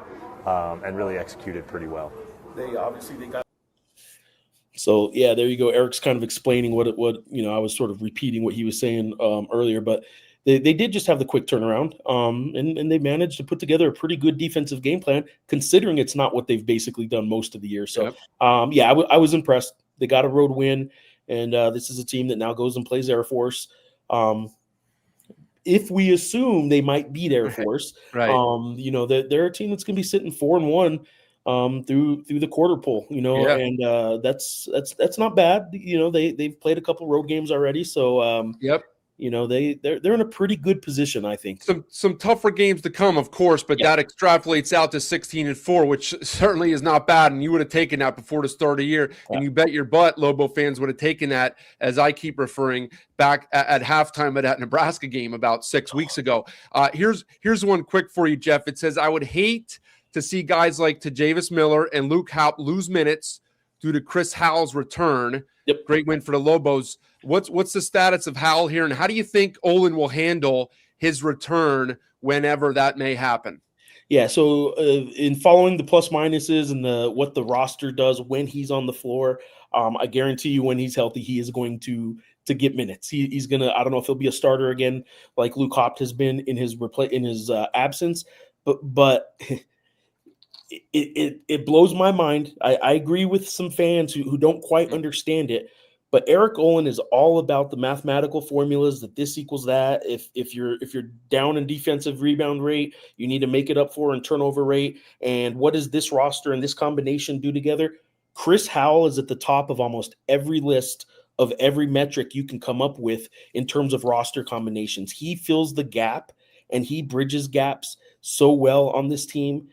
and really executed pretty well. They got. So yeah, there you go. Eric's kind of explaining what I was sort of repeating what he was saying earlier, but they did just have the quick turnaround, and they managed to put together a pretty good defensive game plan, considering it's not what they've basically done most of the year. So yep. I was impressed. They got a road win, and this is a team that now goes and plays Air Force. If we assume they might beat Air Force, right. They're a team that's going to be sitting 4-1 through the quarter pull, yeah. And that's not bad. They've played a couple road games already, so yep. They're in a pretty good position, I think. Some tougher games to come, of course, but that extrapolates out to 16-4, which certainly is not bad. And you would have taken that before the start of the year, and you bet your butt Lobo fans would have taken that, as I keep referring back at halftime of that Nebraska game about 6 weeks ago. Here's one quick for you, Jeff. It says, I would hate to see guys like Javis Miller and Luke Haupt lose minutes due to Chris Howell's return. Yep. Great win for the Lobos. What's the status of Howell here, and how do you think Olin will handle his return whenever that may happen? Yeah, so in following the plus minuses and what the roster does when he's on the floor, I guarantee you when he's healthy, he is going to get minutes. He's gonna. I don't know if he'll be a starter again like Luke Haupt has been in his absence, but. It blows my mind. I agree with some fans who don't quite understand it, but Eric Olin is all about the mathematical formulas that this equals that. If you're down in defensive rebound rate, you need to make it up for in turnover rate. And what does this roster and this combination do together? Chris Howell is at the top of almost every list of every metric you can come up with in terms of roster combinations. He fills the gap and he bridges gaps so well on this team.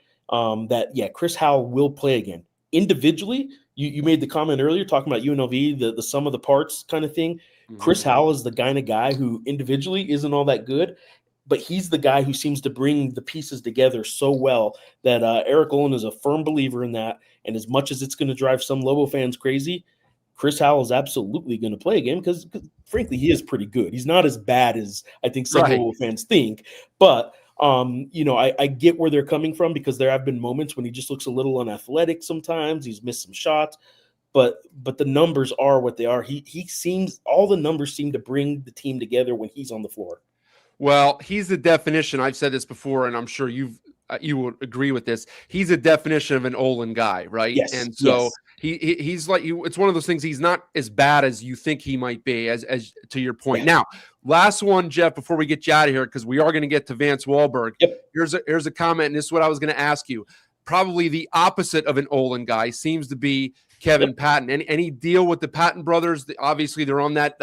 Chris Howell will play again. Individually, you made the comment earlier talking about UNLV, the sum of the parts kind of thing. Mm-hmm. Chris Howell is the kind of guy who individually isn't all that good. but he's the guy who seems to bring the pieces together so well that Eric Olin is a firm believer in that. And as much as it's going to drive some Lobo fans crazy, Chris Howell is absolutely going to play a game because frankly, he is pretty good. He's not as bad as I think some Lobo fans think, but I get where they're coming from because there have been moments when he just looks a little unathletic sometimes. He's missed some shots, but the numbers are what they are. He seems, all the numbers seem to bring the team together when he's on the floor. Well, he's the definition. I've said this before, and I'm sure you will agree with this. He's a definition of an Olin guy, right? Yes. And so he's like you. It's one of those things. He's not as bad as you think he might be, as to your point. Now, last one, Jeff, before we get you out of here, because we are going to get to Vance Walberg. Yep. Here's a comment, and this is what I was going to ask you. Probably the opposite of an Olin guy seems to be Kevin Patton. Any deal with the Patton brothers? Obviously, they're on that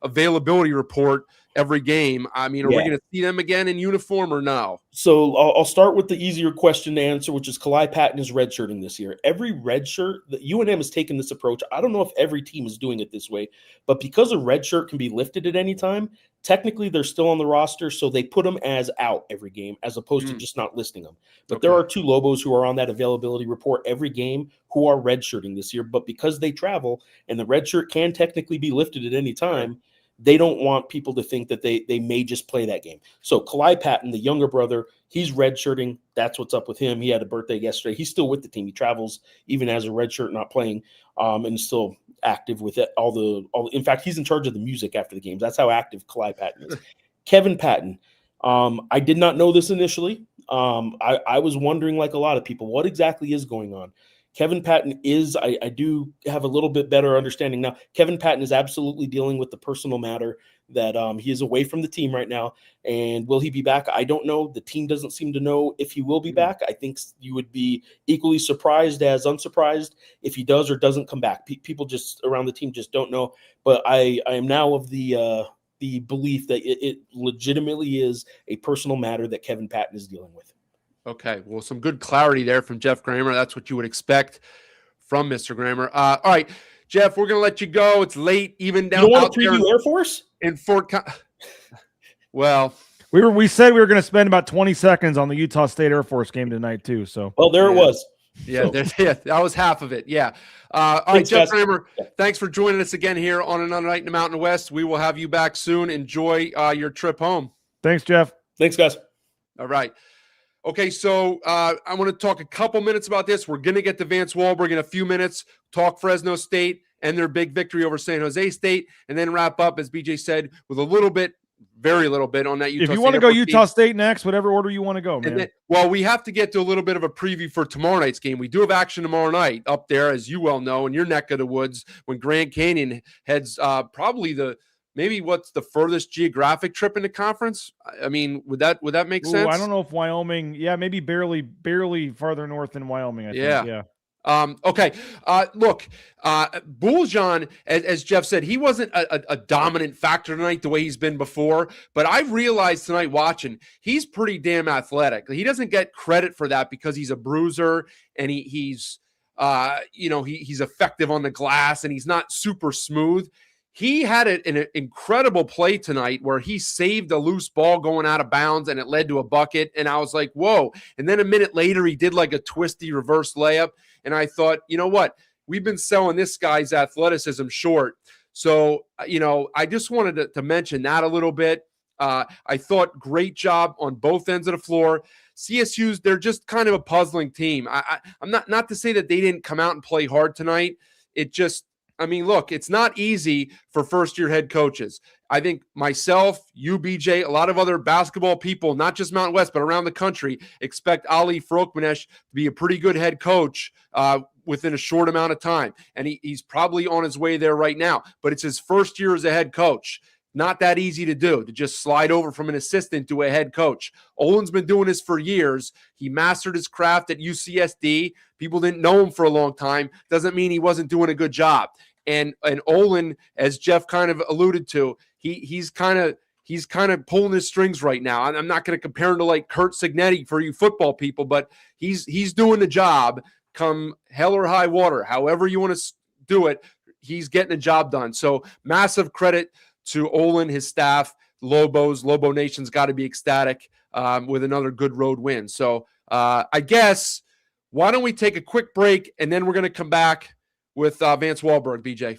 availability report every game. I mean, are we going to see them again in uniform or no? So I'll start with the easier question to answer, which is Kalai Patton is redshirting this year. Every redshirt, the UNM has taken this approach. I don't know if every team is doing it this way, but because a redshirt can be lifted at any time, technically they're still on the roster, so they put them as out every game as opposed to just not listing them. But there are 2 Lobos who are on that availability report every game who are redshirting this year, but because they travel and the redshirt can technically be lifted at any time, they don't want people to think that they may just play that game. So Kalai Patton, the younger brother, he's redshirting. That's what's up with him. He had a birthday yesterday. He's still with the team. He travels even as a redshirt, not playing, and still active with it. In fact, he's in charge of the music after the games. That's how active Kalai Patton is. Kevin Patton. I did not know this initially. I was wondering, like a lot of people, what exactly is going on? Kevin Patton is, I do have a little bit better understanding now. Kevin Patton is absolutely dealing with the personal matter that he is away from the team right now. And will he be back? I don't know. The team doesn't seem to know if he will be back. I think you would be equally surprised as unsurprised if he does or doesn't come back. People just around the team just don't know. But I am now of the belief that it legitimately is a personal matter that Kevin Patton is dealing with. Okay, well, some good clarity there from Jeff Grammer. That's what you would expect from Mr. Grammer. All right, Jeff, we're going to let you go. It's late, even down. You want to preview Air Force in Fort? Well, we said we were going to spend about 20 seconds on the Utah State Air Force game tonight too. So, well, there it was. Yeah, that was half of it. Yeah. All right, Jeff Grammer, thanks for joining us again here on Another Night in the Mountain West. We will have you back soon. Enjoy your trip home. Thanks, Jeff. Thanks, guys. All right. Okay, so I want to talk a couple minutes about this. We're going to get to Vance Walberg in a few minutes, talk Fresno State and their big victory over San Jose State, and then wrap up, as BJ said, with a little bit, very little bit on that Utah State. If you want to go Utah State next, whatever order you want to go, man. Then, well, we have to get to a little bit of a preview for tomorrow night's game. We do have action tomorrow night up there, as you well know, in your neck of the woods, when Grand Canyon heads probably maybe what's the furthest geographic trip in the conference? I mean, would that make sense? I don't know if Wyoming, maybe barely farther north than Wyoming, I think. Yeah. Okay. Look, Buljan, as Jeff said, he wasn't a dominant factor tonight the way he's been before, but I realized tonight watching, he's pretty damn athletic. He doesn't get credit for that because he's a bruiser and he's effective on the glass and he's not super smooth. He had an incredible play tonight where he saved a loose ball going out of bounds and it led to a bucket. And I was like, whoa. And then a minute later, he did like a twisty reverse layup. And I thought, you know what? We've been selling this guy's athleticism short. So, I just wanted to mention that a little bit. I thought great job on both ends of the floor. CSU's, they're just kind of a puzzling team. I'm not to say that they didn't come out and play hard tonight. Look, it's not easy for first-year head coaches. I think myself, you, BJ, a lot of other basketball people, not just Mountain West, but around the country, expect Ali Frokmanesh to be a pretty good head coach within a short amount of time. And he's probably on his way there right now. But it's his first year as a head coach. Not that easy to do, to just slide over from an assistant to a head coach. Olin's been doing this for years. He mastered his craft at UCSD. People didn't know him for a long time. Doesn't mean he wasn't doing a good job. And Olin, as Jeff kind of alluded to, he's kind of pulling his strings right now. I'm not going to compare him to like Kurt Signetti for you football people, but he's doing the job come hell or high water. However you want to do it, he's getting the job done. So massive credit to Olin, his staff, Lobo Nation's got to be ecstatic with another good road win. So I guess why don't we take a quick break and then we're going to come back with Vance Walberg, BJ.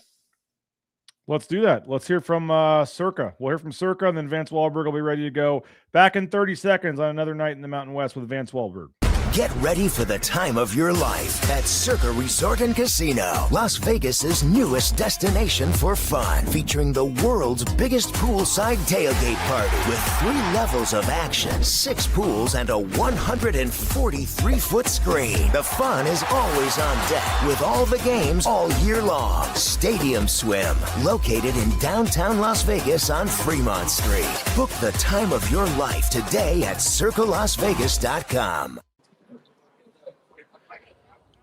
Let's do that. Let's hear from Circa. We'll hear from Circa, and then Vance Walberg will be ready to go. Back in 30 seconds on another night in the Mountain West with Vance Walberg. Get ready for the time of your life at Circa Resort and Casino, Las Vegas's newest destination for fun, featuring the world's biggest poolside tailgate party with 3 levels of action, 6 pools, and a 143-foot screen. The fun is always on deck with all the games all year long. Stadium Swim, located in downtown Las Vegas on Fremont Street. Book the time of your life today at circalasvegas.com.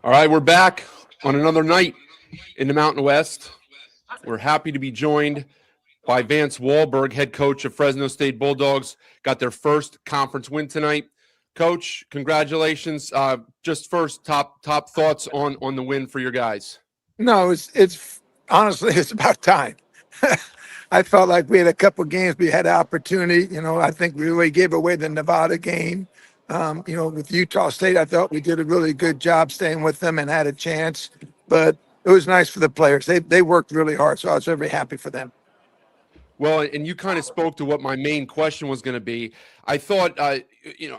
All right, we're back on another night in the Mountain West. We're happy to be joined by Vance Walberg, head coach of Fresno State Bulldogs. Got their first conference win tonight. Coach, congratulations. Just first, top thoughts on the win for your guys. No, it's honestly, it's about time. I felt like we had a couple games we had opportunity. I think we really gave away the Nevada game. With Utah State, I thought we did a really good job staying with them and had a chance. But it was nice for the players. They worked really hard, so I was very happy for them. Well, and you kind of spoke to what my main question was going to be. I thought, I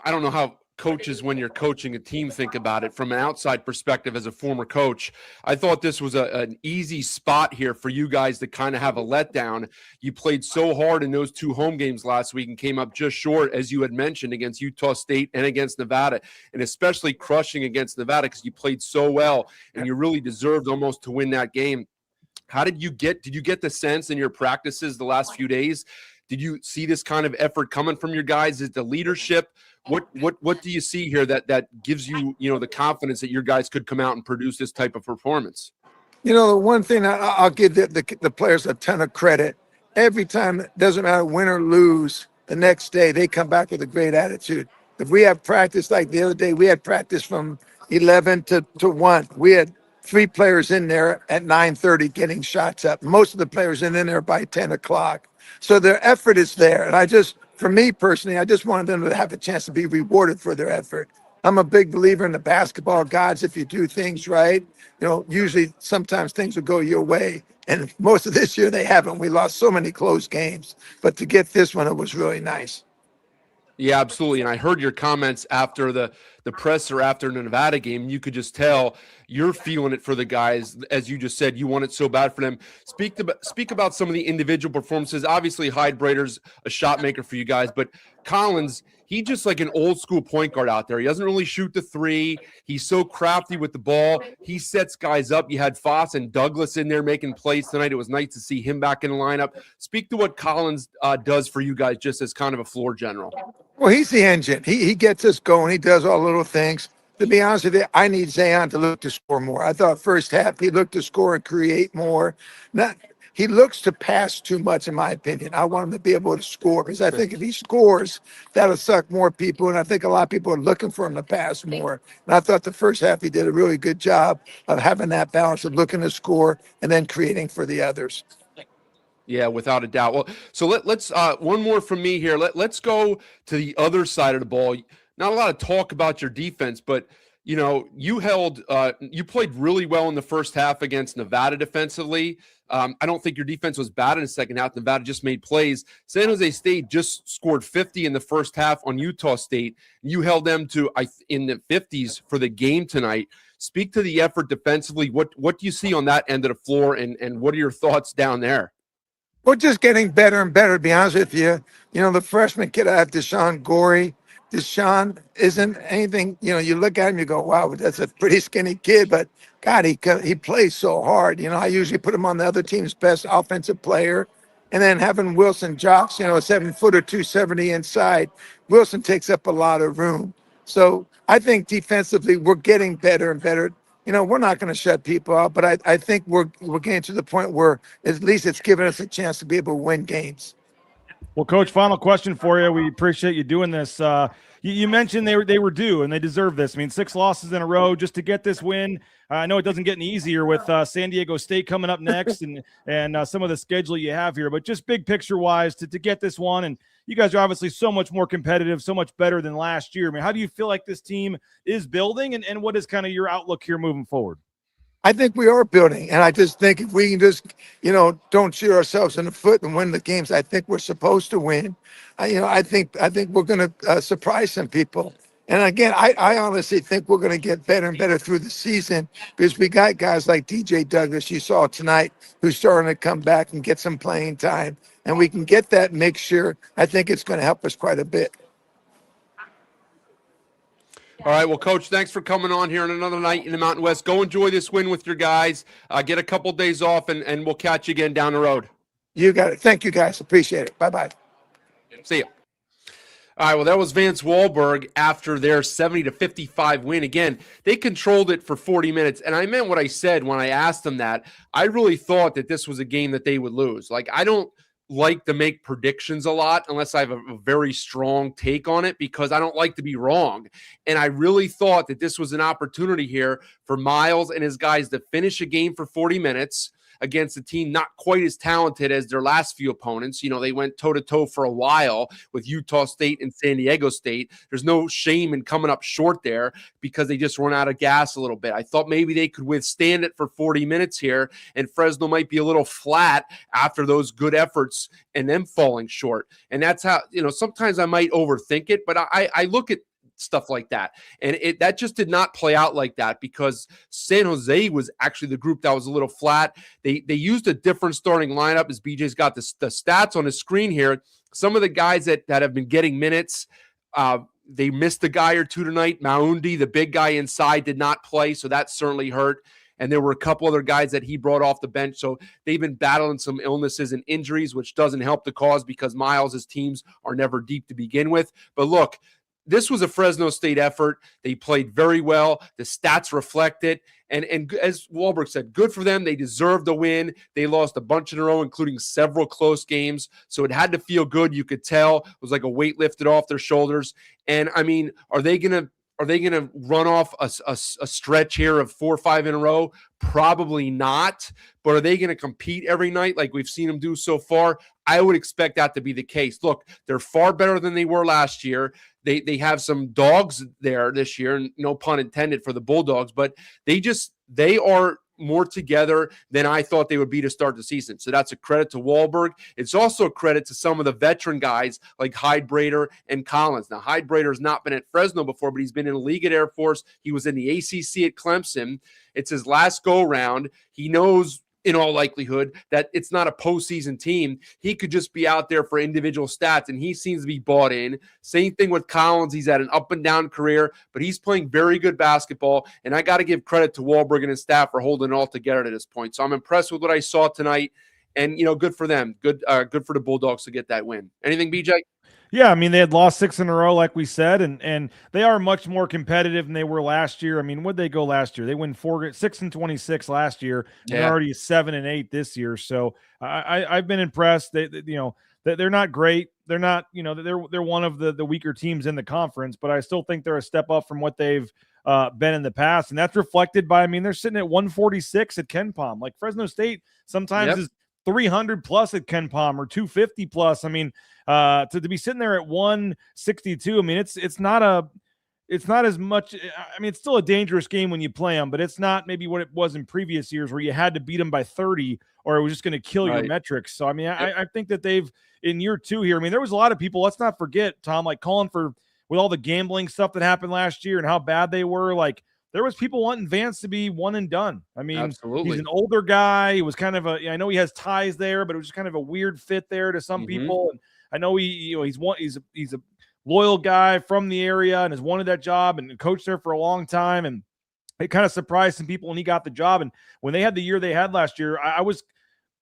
don't know how coaches, when you're coaching a team, think about it from an outside perspective as a former coach. I thought this was an easy spot here for you guys to kind of have a letdown. You played so hard in those 2 home games last week and came up just short, as you had mentioned, against Utah State and against Nevada, and especially crushing against Nevada because you played so well and you really deserved almost to win that game. How did you get the sense in your practices the last few days? Did you see this kind of effort coming from your guys? Is the leadership? What do you see here that gives you, the confidence that your guys could come out and produce this type of performance? The one thing I'll give the players a ton of credit. Every time, it doesn't matter win or lose, the next day they come back with a great attitude. If we have practice like the other day, we had practice from 11 to 1. We had 3 players in there at 9:30 getting shots up. Most of the players in there by 10 o'clock. So their effort is there. And for me personally, I just wanted them to have a chance to be rewarded for their effort. I'm a big believer in the basketball gods. If you do things right, usually sometimes things will go your way. And most of this year they haven't. We lost so many close games. But to get this one, it was really nice. Yeah, absolutely. And I heard your comments after the presser after the Nevada game. You could just tell you're feeling it for the guys. As you just said, you want it so bad for them. Speak about some of the individual performances. Obviously, Hyde-Brader's a shot maker for you guys, but Collins, he's just like an old school point guard out there. He doesn't really shoot the 3. He's so crafty with the ball. He sets guys up. You had Foss and Douglas in there making plays tonight. It was nice to see him back in the lineup. Speak to what Collins does for you guys just as kind of a floor general. Well, he's the engine. He gets us going. He does all little things. To be honest with you, I need Zion to look to score more. I thought first half he looked to score and create more. He looks to pass too much, in my opinion. I want him to be able to score because I think if he scores, that'll suck more people. And I think a lot of people are looking for him to pass more. And I thought the first half he did a really good job of having that balance of looking to score and then creating for the others. Yeah, without a doubt. Well, so let's one more from me here. Let's go to the other side of the ball. Not a lot of talk about your defense, but you played really well in the first half against Nevada defensively. I don't think your defense was bad in the second half. Nevada just made plays. San Jose State just scored 50 in the first half on Utah State. You held them to in the 50s for the game tonight. Speak to the effort defensively. What do you see on that end of the floor, and what are your thoughts down there? We're just getting better and better, to be honest with you. The freshman kid I have, Deshaun Gorey. Deshaun isn't anything, you look at him, you go, wow, that's a pretty skinny kid, but God, he plays so hard. I usually put him on the other team's best offensive player. And then having Wilson Jocks, a 7-footer, 270 inside, Wilson takes up a lot of room. So I think defensively, we're getting better and better. We're not going to shut people out, but I think we're getting to the point where at least it's giving us a chance to be able to win games. Well, Coach, final question for you. We appreciate you doing this. You mentioned they were due and they deserve this. I mean, 6 losses in a row just to get this win. I know it doesn't get any easier with San Diego State coming up next and some of the schedule you have here, but just big picture wise to get this one. And you guys are obviously so much more competitive, so much better than last year. I mean, how do you feel like this team is building and what is kind of your outlook here moving forward? I think we are building, and I just think if we can just, don't shoot ourselves in the foot and win the games I think we're supposed to win, I think we're going to surprise some people. And again, I honestly think we're going to get better and better through the season because we got guys like DJ Douglas you saw tonight who's starting to come back and get some playing time, and we can get that mixture. I think it's going to help us quite a bit. All right, well, Coach, thanks for coming on here on another night in the Mountain West. Go enjoy this win with your guys. Get a couple days off, and we'll catch you again down the road. You got it. Thank you, guys. Appreciate it. Bye-bye. See you. All right, well, that was Vance Walberg after their 70-55 win. Again, they controlled it for 40 minutes, and I meant what I said when I asked them that. I really thought that this was a game that they would lose. Like, I don't like to make predictions a lot unless I have a very strong take on it because I don't like to be wrong. And I really thought that this was an opportunity here for Miles and his guys to finish a game for 40 minutes against a team not quite as talented as their last few opponents. They went toe-to-toe for a while with Utah State and San Diego State. There's no shame in coming up short there because they just run out of gas a little bit. I thought maybe they could withstand it for 40 minutes here, and Fresno might be a little flat after those good efforts and them falling short. And that's how, sometimes I might overthink it, but I look at stuff like that. And that just did not play out like that because San Jose was actually the group that was a little flat. They used a different starting lineup as BJ's got the stats on his screen here. Some of the guys that have been getting minutes, they missed a guy or two tonight. Maundi, the big guy inside, did not play, so that certainly hurt. And there were a couple other guys that he brought off the bench. So they've been battling some illnesses and injuries, which doesn't help the cause because Miles' teams are never deep to begin with. But look, this was a Fresno State effort. They played very well. The stats reflect it. And as Walberg said, good for them. They deserved the win. They lost a bunch in a row, including several close games. So it had to feel good. You could tell it was like a weight lifted off their shoulders. And I mean, are they going to run off a stretch here of 4 or 5 in a row? Probably not. But are they going to compete every night like we've seen them do so far? I would expect that to be the case. Look, they're far better than they were last year. They have some dogs there this year, and no pun intended for the Bulldogs, but they are more together than I thought they would be to start the season. So that's a credit to Walberg. It's also a credit to some of the veteran guys like Hyde-Brader and Collins. Now, Hyde-Brader's not been at Fresno before, but he's been in the league at Air Force. He was in the ACC at Clemson. It's his last go-round. He knows in all likelihood that it's not a postseason team. He could just be out there for individual stats, and he seems to be bought in. Same thing with Collins. He's had an up and down career, but he's playing very good basketball, and I got to give credit to Walberg and his staff for holding it all together to this point. So I'm impressed with what I saw tonight, and, good for them. Good for the Bulldogs to get that win. Anything, BJ? Yeah, I mean, they had lost 6 in a row, like we said, and they are much more competitive than they were last year. I mean, what'd they go last year? They win 6-26 last year, and they're already 7-8 this year. So I've been impressed. They're not great. They're not, they're one of the weaker teams in the conference, but I still think they're a step up from what they've been in the past, and that's reflected by, I mean, they're sitting at 146 at Ken Pom. Like Fresno State sometimes is 300 plus at Ken Pom or 250 plus. I mean, to be sitting there at 162, I mean, it's not as much. I mean, it's still a dangerous game when you play them, but it's not maybe what it was in previous years where you had to beat them by 30 or it was just going to kill your metrics. So, I mean, I think that they've in year 2 here. I mean, there was a lot of people, let's not forget, Tom, like calling for with all the gambling stuff that happened last year and how bad they were. Like, there was people wanting Vance to be one and done. I mean, absolutely. He's an older guy. He was kind of I know he has ties there, but it was just kind of a weird fit there to some people. And I know he's a loyal guy from the area and has wanted that job and coached there for a long time. And it kind of surprised some people when he got the job. And when they had the year they had last year,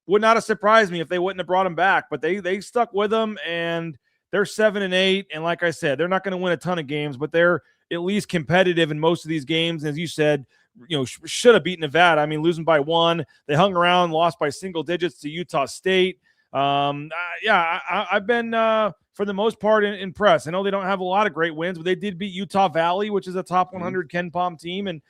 would not have surprised me if they wouldn't have brought him back, but they stuck with him, and they're 7-8. And like I said, they're not going to win a ton of games, but they're at least competitive in most of these games. And as you said, should have beaten Nevada. I mean, losing by 1, they hung around, lost by single digits to Utah State. I've been for the most part impressed. I know they don't have a lot of great wins, but they did beat Utah Valley, which is a top 100 Ken Pom team, and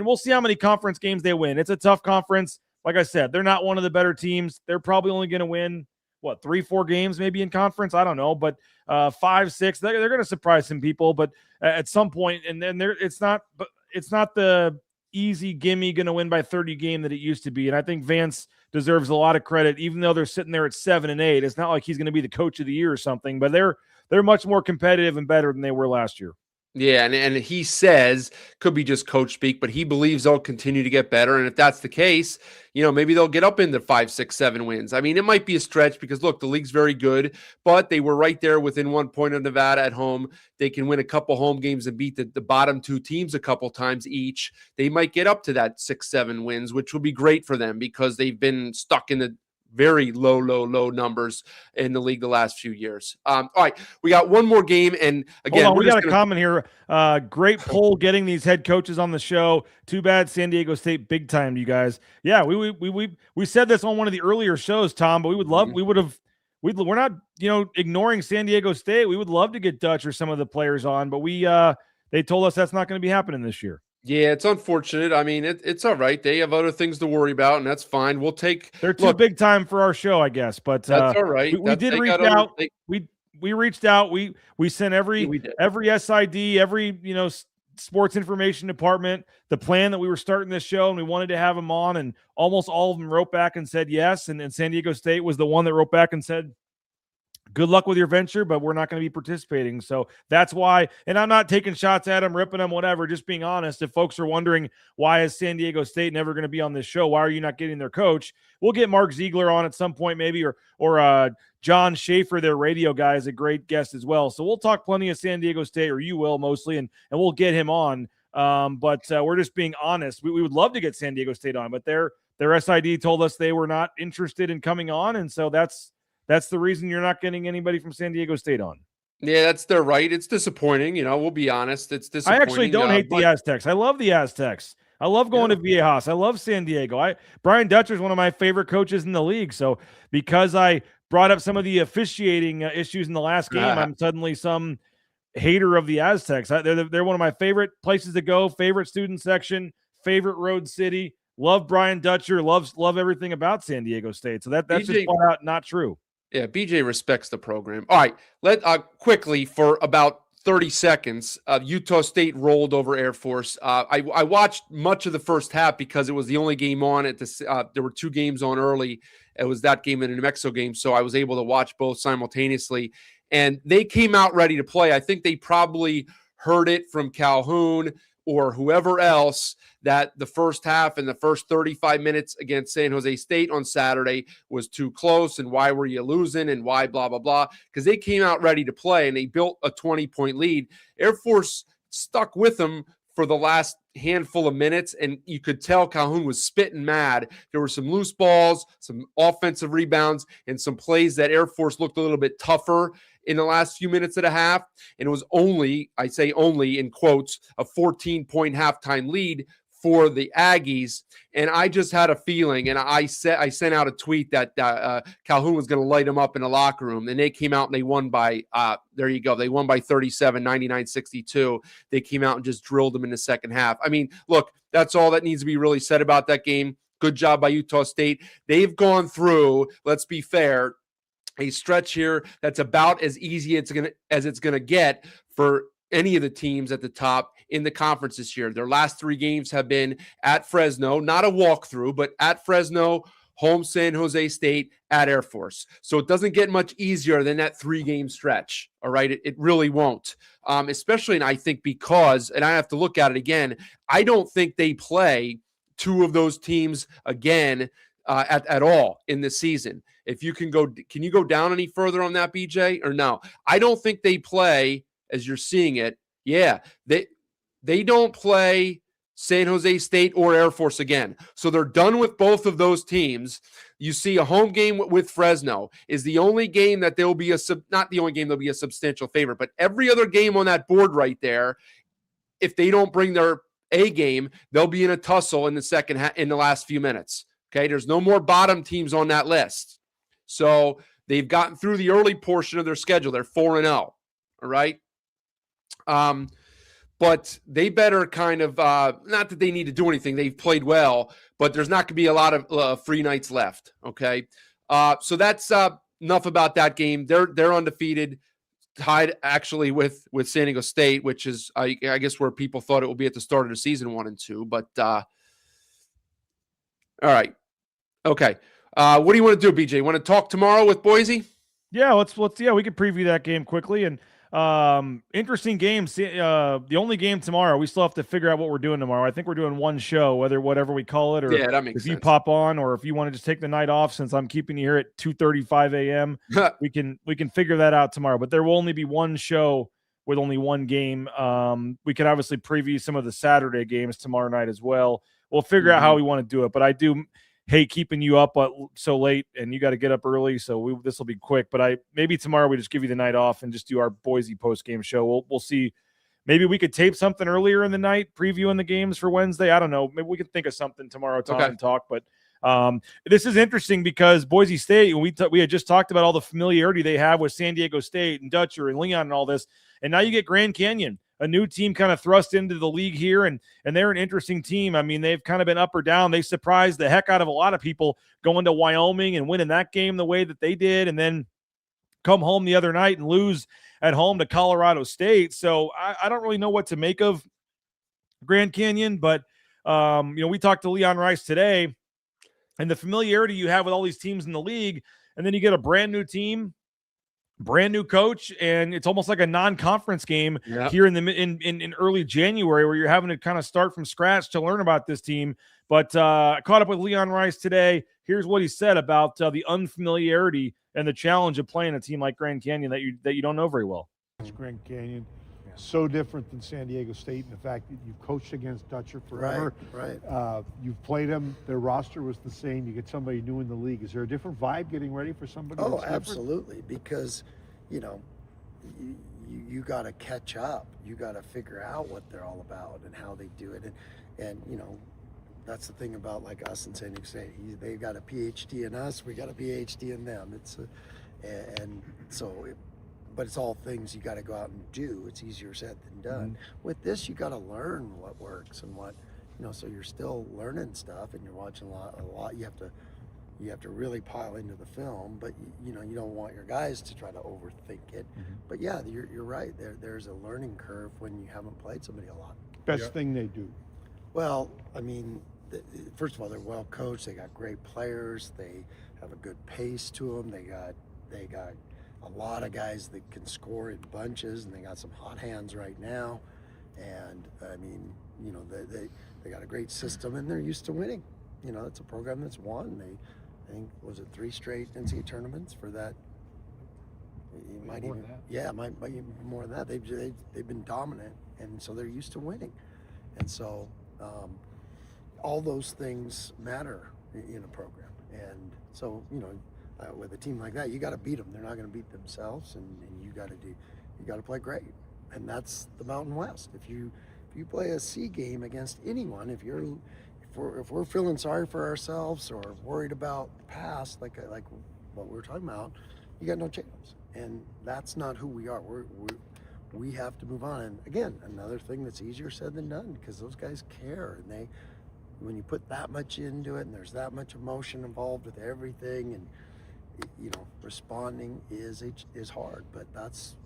we'll see how many conference games they win. It's a tough conference. Like I said, they're not one of the better teams. They're probably only going to win 3-4 games maybe in conference. I don't know, but 5-6. They're going to surprise some people, but at some point, and then it's not the easy gimme going to win by 30 game that it used to be. And I think Vance deserves a lot of credit, even though they're sitting there at 7-8. It's not like he's going to be the coach of the year or something, but they're much more competitive and better than they were last year. Yeah, and he says, could be just coach speak, but he believes they'll continue to get better. And if that's the case, maybe they'll get up into 5, 6, 7 wins. I mean, it might be a stretch because, look, the league's very good, but they were right there within 1 point of Nevada at home. They can win a couple home games and beat the bottom 2 teams a couple times each. They might get up to that 6, 7 wins, which will be great for them because they've been stuck in the very low numbers in the league the last few years. All right, we got one more game, and again, we got a comment here. Great poll getting these head coaches on the show. Too bad San Diego State big time, you guys. Yeah, we said this on one of the earlier shows, Tom, but we would love we're not ignoring San Diego State. We would love to get Dutch or some of the players on, but they told us that's not going to be happening this year. Yeah, it's unfortunate. I mean, it's all right. They have other things to worry about, and that's fine. We'll take. They're too big time for our show, I guess. But that's all right. We did reach out. We reached out. We sent every SID, every sports information department the plan that we were starting this show, and we wanted to have them on, and almost all of them wrote back and said yes. And San Diego State was the one that wrote back and said, good luck with your venture, but we're not going to be participating. So that's why, and I'm not taking shots at them, ripping them, whatever, just being honest. If folks are wondering why is San Diego State never going to be on this show, why are you not getting their coach? We'll get Mark Ziegler on at some point maybe, or John Schaefer, their radio guy, is a great guest as well. So we'll talk plenty of San Diego State, or you will mostly, and we'll get him on. But we're just being honest. We would love to get San Diego State on, but their SID told us they were not interested in coming on, and so that's the reason you're not getting anybody from San Diego State on. Yeah, that's their right. It's disappointing. We'll be honest. It's disappointing. I actually don't hate the Aztecs. I love the Aztecs. I love going to Viejas. I love San Diego. Brian Dutcher is one of my favorite coaches in the league. So because I brought up some of the officiating issues in the last game, I'm suddenly some hater of the Aztecs. They're one of my favorite places to go, favorite student section, favorite road city. Love Brian Dutcher. Love everything about San Diego State. So that's just flat out not true. Yeah, BJ respects the program. All right, let quickly for about 30 seconds. Utah State rolled over Air Force. I watched much of the first half because it was the only game on at this. There were 2 games on early. It was that game and a New Mexico game, so I was able to watch both simultaneously. And they came out ready to play. I think they probably heard it from Calhoun or whoever else that the first half and the first 35 minutes against San Jose State on Saturday was too close, and why were you losing, and why blah, blah, blah, because they came out ready to play, and they built a 20-point lead. Air Force stuck with them for the last handful of minutes, and you could tell Calhoun was spitting mad. There were some loose balls, some offensive rebounds, and some plays that Air Force looked a little bit tougher in the last few minutes of the half, and it was only, I say only in quotes, a 14-point halftime lead for the Aggies. And I just had a feeling, and I sent out a tweet that Calhoun was going to light them up in the locker room, and they came out and they won by, there you go, they won by 37, 99-62. They came out and just drilled them in the second half. I mean, look, that's all that needs to be really said about that game. Good job by Utah State. They've gone through, let's be fair, a stretch here that's about as easy as it's gonna get for any of the teams at the top in the conference this year. Their last 3 games have been at Fresno, not a walkthrough, but at Fresno, home San Jose State, at Air Force. So it doesn't get much easier than that 3-game stretch. All right, it really won't. Especially, and I think because, and I have to look at it again, I don't think they play 2 of those teams again at all in the season. If you can you go down any further on that, BJ, or no? I don't think they play, as you're seeing it. Yeah, they don't play San Jose State or Air Force again. So they're done with both of those teams. You see a home game with Fresno is the only game that they'll be not the only game they'll be a substantial favorite, but every other game on that board right there, if they don't bring their A game, they'll be in a tussle in the in the last few minutes. Okay, there's no more bottom teams on that list. So they've gotten through the early portion of their schedule. They're 4-0. All right. But they better kind of, not that they need to do anything. They've played well, but there's not going to be a lot of free nights left. Okay. So that's enough about that game. They're undefeated, tied actually with San Diego State, which is, I guess, where people thought it would be at the start of the season, 1-2. But all right. Okay. What do you want to do, BJ? Want to talk tomorrow with Boise? Yeah, let's we could preview that game quickly. And interesting game. The only game tomorrow, we still have to figure out what we're doing tomorrow. I think we're doing one show, whatever we call it, or yeah, that makes if sense. you pop on, or if you want to just take the night off, since I'm keeping you here at 2:35 a.m. we can figure that out tomorrow. But there will only be one show with only one game. We could obviously preview some of the Saturday games tomorrow night as well. We'll figure out how we want to do it. But I do hate keeping you up so late, and you got to get up early, so this will be quick. But maybe tomorrow we just give you the night off and just do our Boise post-game show. We'll see. Maybe we could tape something earlier in the night, previewing the games for Wednesday. I don't know. Maybe we could think of something tomorrow, Tom, and talk. But this is interesting because Boise State, we had just talked about all the familiarity they have with San Diego State and Dutcher and Leon and all this, and now you get Grand Canyon, a new team kind of thrust into the league here, and they're an interesting team. I mean, they've kind of been up or down. They surprised the heck out of a lot of people going to Wyoming and winning that game the way that they did, and then come home the other night and lose at home to Colorado State. So I don't really know what to make of Grand Canyon, but we talked to Leon Rice today, and the familiarity you have with all these teams in the league, and then you get a brand new team, brand new coach, and it's almost like a non-conference game here in early January, where you're having to kind of start from scratch to learn about this team. But I caught up with Leon Rice today. Here's what he said about the unfamiliarity and the challenge of playing a team like Grand Canyon that you don't know very well. Grand Canyon, so different than San Diego State, and the fact that you've coached against Dutcher forever. Right. You've played them. Their roster was the same. You get somebody new in the league. Is there a different vibe getting ready for somebody? Oh, that's different? absolutely. Because, you got to catch up. You got to figure out what they're all about and how they do it. And that's the thing about like us and San Diego State. They've got a PhD in us. We got a PhD in them. But it's all things you got to go out and do. It's easier said than done. Mm-hmm. With this, you got to learn what works and what, so you're still learning stuff and you're watching a lot. You have to really pile into the film, but you don't want your guys to try to overthink it. Mm-hmm. But yeah, you're right. There's a learning curve when you haven't played somebody a lot. Best thing they do. Well, I mean, first of all, they're well coached. They got great players. They have a good pace to them. They got a lot of guys that can score in bunches, and they got some hot hands right now. And I mean, they got a great system, and they're used to winning. It's a program that's won. I think, was it 3 straight NCAA tournaments for that? It might even, might even more than that. They've been dominant, and so they're used to winning. And so all those things matter in a program. And so, with a team like that, you got to beat them. They're not going to beat themselves, and you got to play great. And that's the Mountain West. If you play a C game against anyone, if we're feeling sorry for ourselves or worried about the past, like what we're talking about, you got no chance. And that's not who we are. We have to move on. And again, another thing that's easier said than done, because those guys care, and when you put that much into it, and there's that much emotion involved with everything, and responding is hard, but that's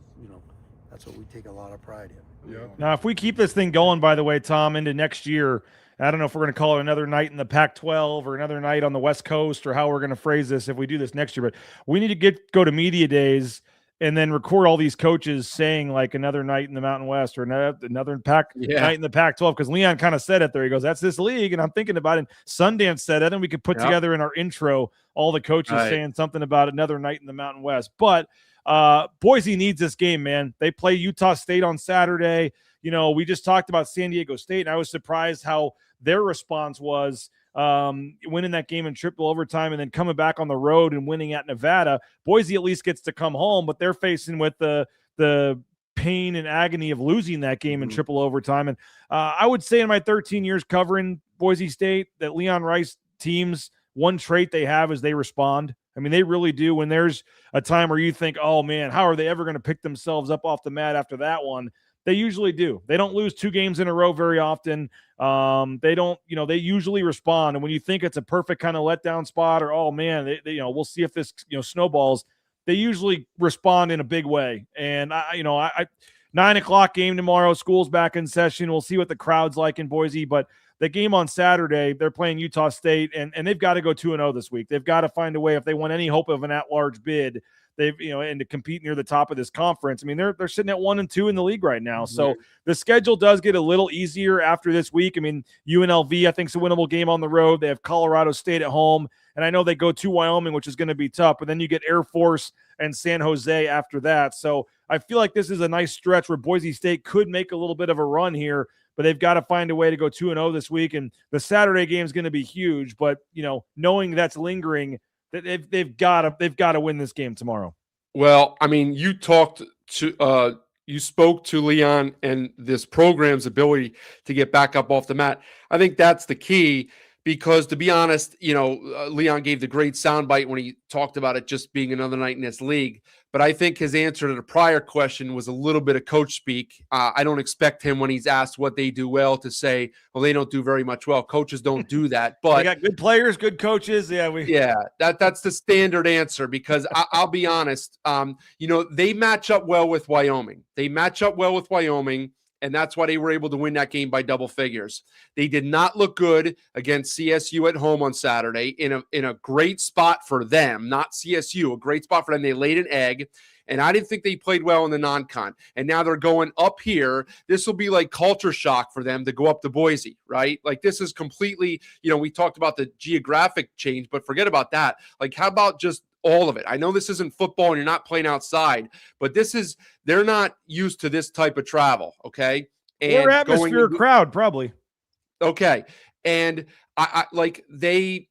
what we take a lot of pride in. Yeah. Now, if we keep this thing going, by the way, Tom, into next year, I don't know if we're going to call it another night in the Pac-12 or another night on the West Coast, or how we're going to phrase this if we do this next year, but we need to go to media days and then record all these coaches saying like another night in the Mountain West or another night in the Pac-12, because Leon kind of said it there. He goes, that's this league, and I'm thinking about it. Sundance said it, and we could put together in our intro all the coaches saying something about another night in the Mountain West. But Boise needs this game, man. They play Utah State on Saturday. We just talked about San Diego State, and I was surprised how their response was. Winning that game in triple overtime and then coming back on the road and winning at Nevada. Boise at least gets to come home, but they're facing with the pain and agony of losing that game in triple overtime. And I would say in my 13 years covering Boise State that Leon Rice teams, one trait they have is they respond. I mean, they really do. When there's a time where you think, oh man, how are they ever going to pick themselves up off the mat after that one? They usually do. They don't lose 2 games in a row very often. They don't, they usually respond. And when you think it's a perfect kind of letdown spot, or, oh man, we'll see if this, snowballs, they usually respond in a big way. And I 9:00 game tomorrow, school's back in session. We'll see what the crowd's like in Boise, but the game on Saturday, they're playing Utah State, and they've got to go 2-0 this week. They've got to find a way, if they want any hope of an at-large bid, and to compete near the top of this conference. I mean, they're sitting at 1-2 in the league right now. So the schedule does get a little easier after this week. I mean, UNLV, I think, is a winnable game on the road. They have Colorado State at home, and I know they go to Wyoming, which is going to be tough, but then you get Air Force and San Jose after that. So I feel like this is a nice stretch where Boise State could make a little bit of a run here, but they've got to find a way to go 2-0 this week. And the Saturday game is going to be huge, but knowing that's lingering, that they've got to win this game tomorrow. Well, I mean, you spoke to Leon and this program's ability to get back up off the mat. I think that's the key, because, to be honest, Leon gave the great soundbite when he talked about it just being another night in this league. But I think his answer to the prior question was a little bit of coach speak. I don't expect him, when he's asked what they do well, to say, well, they don't do very much well. Coaches don't do that. But they got good players, good coaches. That's the standard answer, because I'll be honest. They match up well with Wyoming. And that's why they were able to win that game by double figures. They did not look good against CSU at home on Saturday, in a great spot for them, not CSU, a great spot for them. They laid an egg, and I didn't think they played well in the non-con. And now they're going up here. This will be like culture shock for them to go up to Boise, right? Like, this is completely, we talked about the geographic change, but forget about that. Like, how about just all of it? I know this isn't football and you're not playing outside, but they're not used to this type of travel. Okay. And more atmosphere, crowd, probably. Okay. And I like, they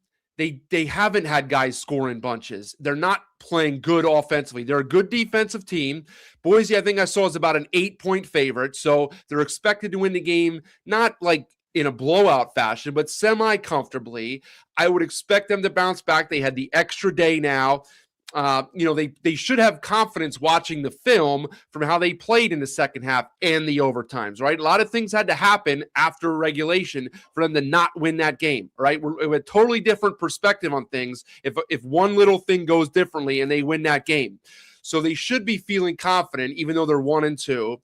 haven't had guys score in bunches. They're not playing good offensively. They're a good defensive team. Boise, I think I saw, is about an 8-point favorite. So they're expected to win the game, not like in a blowout fashion, but semi-comfortably. I would expect them to bounce back. They had the extra day now. They should have confidence watching the film from how they played in the second half and the overtimes, right? A lot of things had to happen after regulation for them to not win that game, right? We're a totally different perspective on things if one little thing goes differently and they win that game. So they should be feeling confident, even though they're 1-2.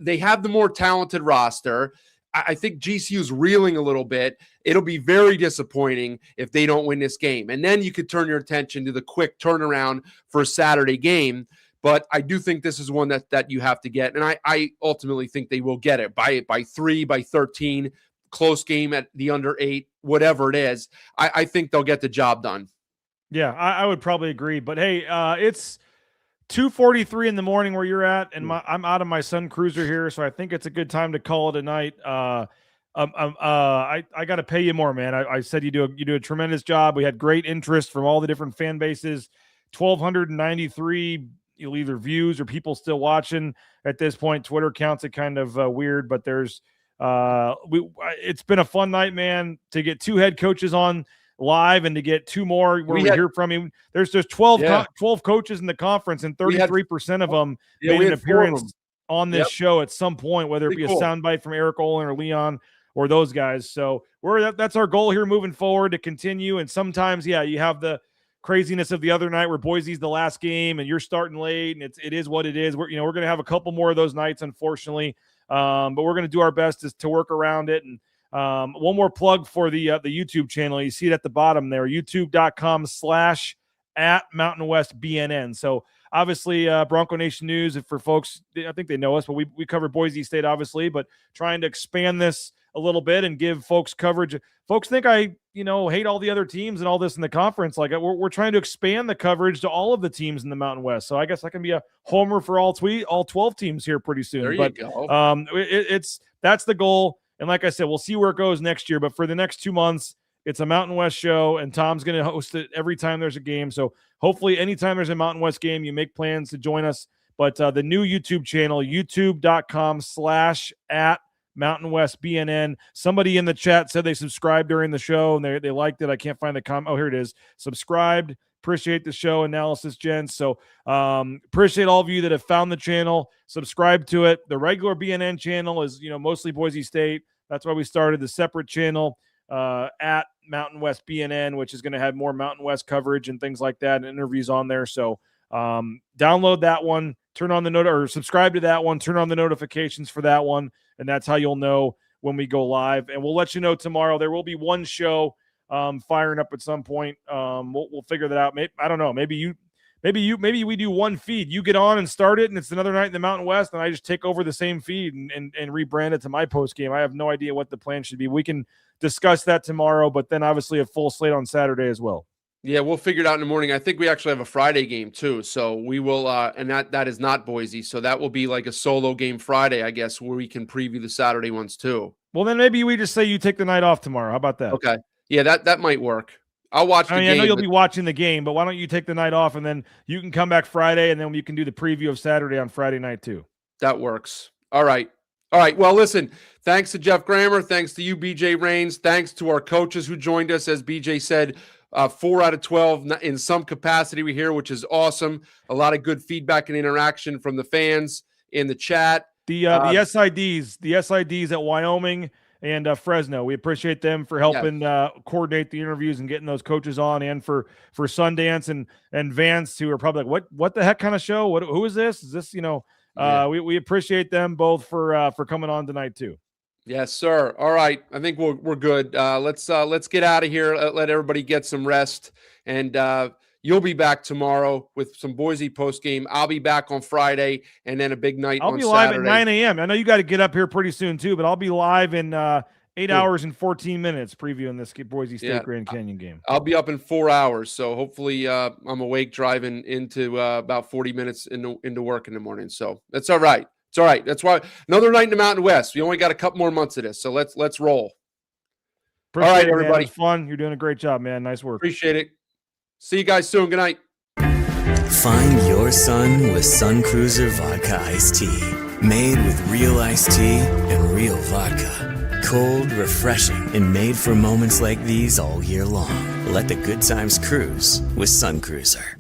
They have the more talented roster. I think GCU's reeling a little bit. It'll be very disappointing if they don't win this game. And then you could turn your attention to the quick turnaround for a Saturday game. But I do think this is one that you have to get. And I ultimately think they will get it by 3, by 13, close game at the under 8, whatever it is. I think they'll get the job done. Yeah, I would probably agree. But hey, it's 2:43 in the morning where you're at, and I'm out of my Sun Cruiser here, so I think it's a good time to call it a night. I got to pay you more, man. I said you do a tremendous job. We had great interest from all the different fan bases. 1,293 either views or people still watching at this point. Twitter counts it kind of weird, but there's it's been a fun night, man. To get 2 head coaches on live and to get 2 more where we hear from him. There's 12 coaches in the conference, and 33% of them made an appearance on this show at some point, whether it be a soundbite from Eric Olin or Leon or those guys. So that's our goal here moving forward, to continue. And sometimes, you have the craziness of the other night where Boise's the last game and you're starting late, and it is what it is. We're going to have a couple more of those nights, unfortunately. But we're going to do our best to work around it. And one more plug for the YouTube channel. You see it at the bottom there, youtube.com/@MountainWestBNN. So obviously Bronco Nation News, for folks, I think they know us, but we cover Boise State, obviously, but trying to expand this a little bit and give folks coverage. Folks think I hate all the other teams and all this in the conference. Like, we're trying to expand the coverage to all of the teams in the Mountain West. So I guess I can be a homer for all 12 teams here pretty soon. There you go. That's the goal. And like I said, we'll see where it goes next year. But for the next 2 months, it's a Mountain West show, and Tom's going to host it every time there's a game. So hopefully anytime there's a Mountain West game, you make plans to join us. But the new YouTube channel, youtube.com/@MountainWestBNN. Somebody in the chat said they subscribed during the show, and they liked it. I can't find the comment. Oh, here it is. Subscribed Appreciate the show analysis, gents. So appreciate all of you that have found the channel, subscribe to it. The regular BNN channel is, mostly Boise State. That's why we started the separate channel at Mountain West BNN, which is going to have more Mountain West coverage and things like that and interviews on there. So download that one, turn on the note or subscribe to that one, turn on the notifications for that one. And that's how you'll know when we go live. And we'll let you know tomorrow. There will be one show firing up at some point. We'll figure that out. I don't know. Maybe we do one feed. You get on and start it, and it's another night in the Mountain West, and I just take over the same feed and rebrand it to my post game. I have no idea what the plan should be. We can discuss that tomorrow, but then obviously a full slate on Saturday as well. Yeah, we'll figure it out in the morning. I think we actually have a Friday game too, so we will. And that is not Boise, so that will be like a solo game Friday, I guess, where we can preview the Saturday ones too. Well, then maybe we just say you take the night off tomorrow. How about that? Okay. Yeah, that might work. I'll watch the game. I know you'll be watching the game, but why don't you take the night off and then you can come back Friday and then you can do the preview of Saturday on Friday night too. That works. All right. Well, listen, thanks to Jeff Grammer. Thanks to you, BJ Rains. Thanks to our coaches who joined us. As BJ said, 4 out of 12 in some capacity we hear, which is awesome. A lot of good feedback and interaction from the fans in the chat. The SIDs at Wyoming and Fresno. We appreciate them for helping coordinate the interviews and getting those coaches on, and for Sundance and Vance, who are probably like, what the heck kind of show? Who is this? Is this, we appreciate them both for coming on tonight too. Yes, sir. All right. I think we're good. Let's get out of here. Let everybody get some rest. And you'll be back tomorrow with some Boise post game. I'll be back on Friday, and then a big night on Saturday. I'll be live at 9 a.m. I know you got to get up here pretty soon too, but I'll be live in 8 hours and 14 minutes previewing this Boise State Grand Canyon game. I'll be up in 4 hours, so hopefully I'm awake driving into about 40 minutes into work in the morning. So that's all right. It's all right. That's why another night in the Mountain West. We only got a couple more months of this, so let's roll. Appreciate all right, it, everybody. It was fun. You're doing a great job, man. Nice work. Appreciate it. See you guys soon. Good night. Find your sun with Sun Cruiser Vodka Iced Tea. Made with real iced tea and real vodka. Cold, refreshing, and made for moments like these all year long. Let the good times cruise with Sun Cruiser.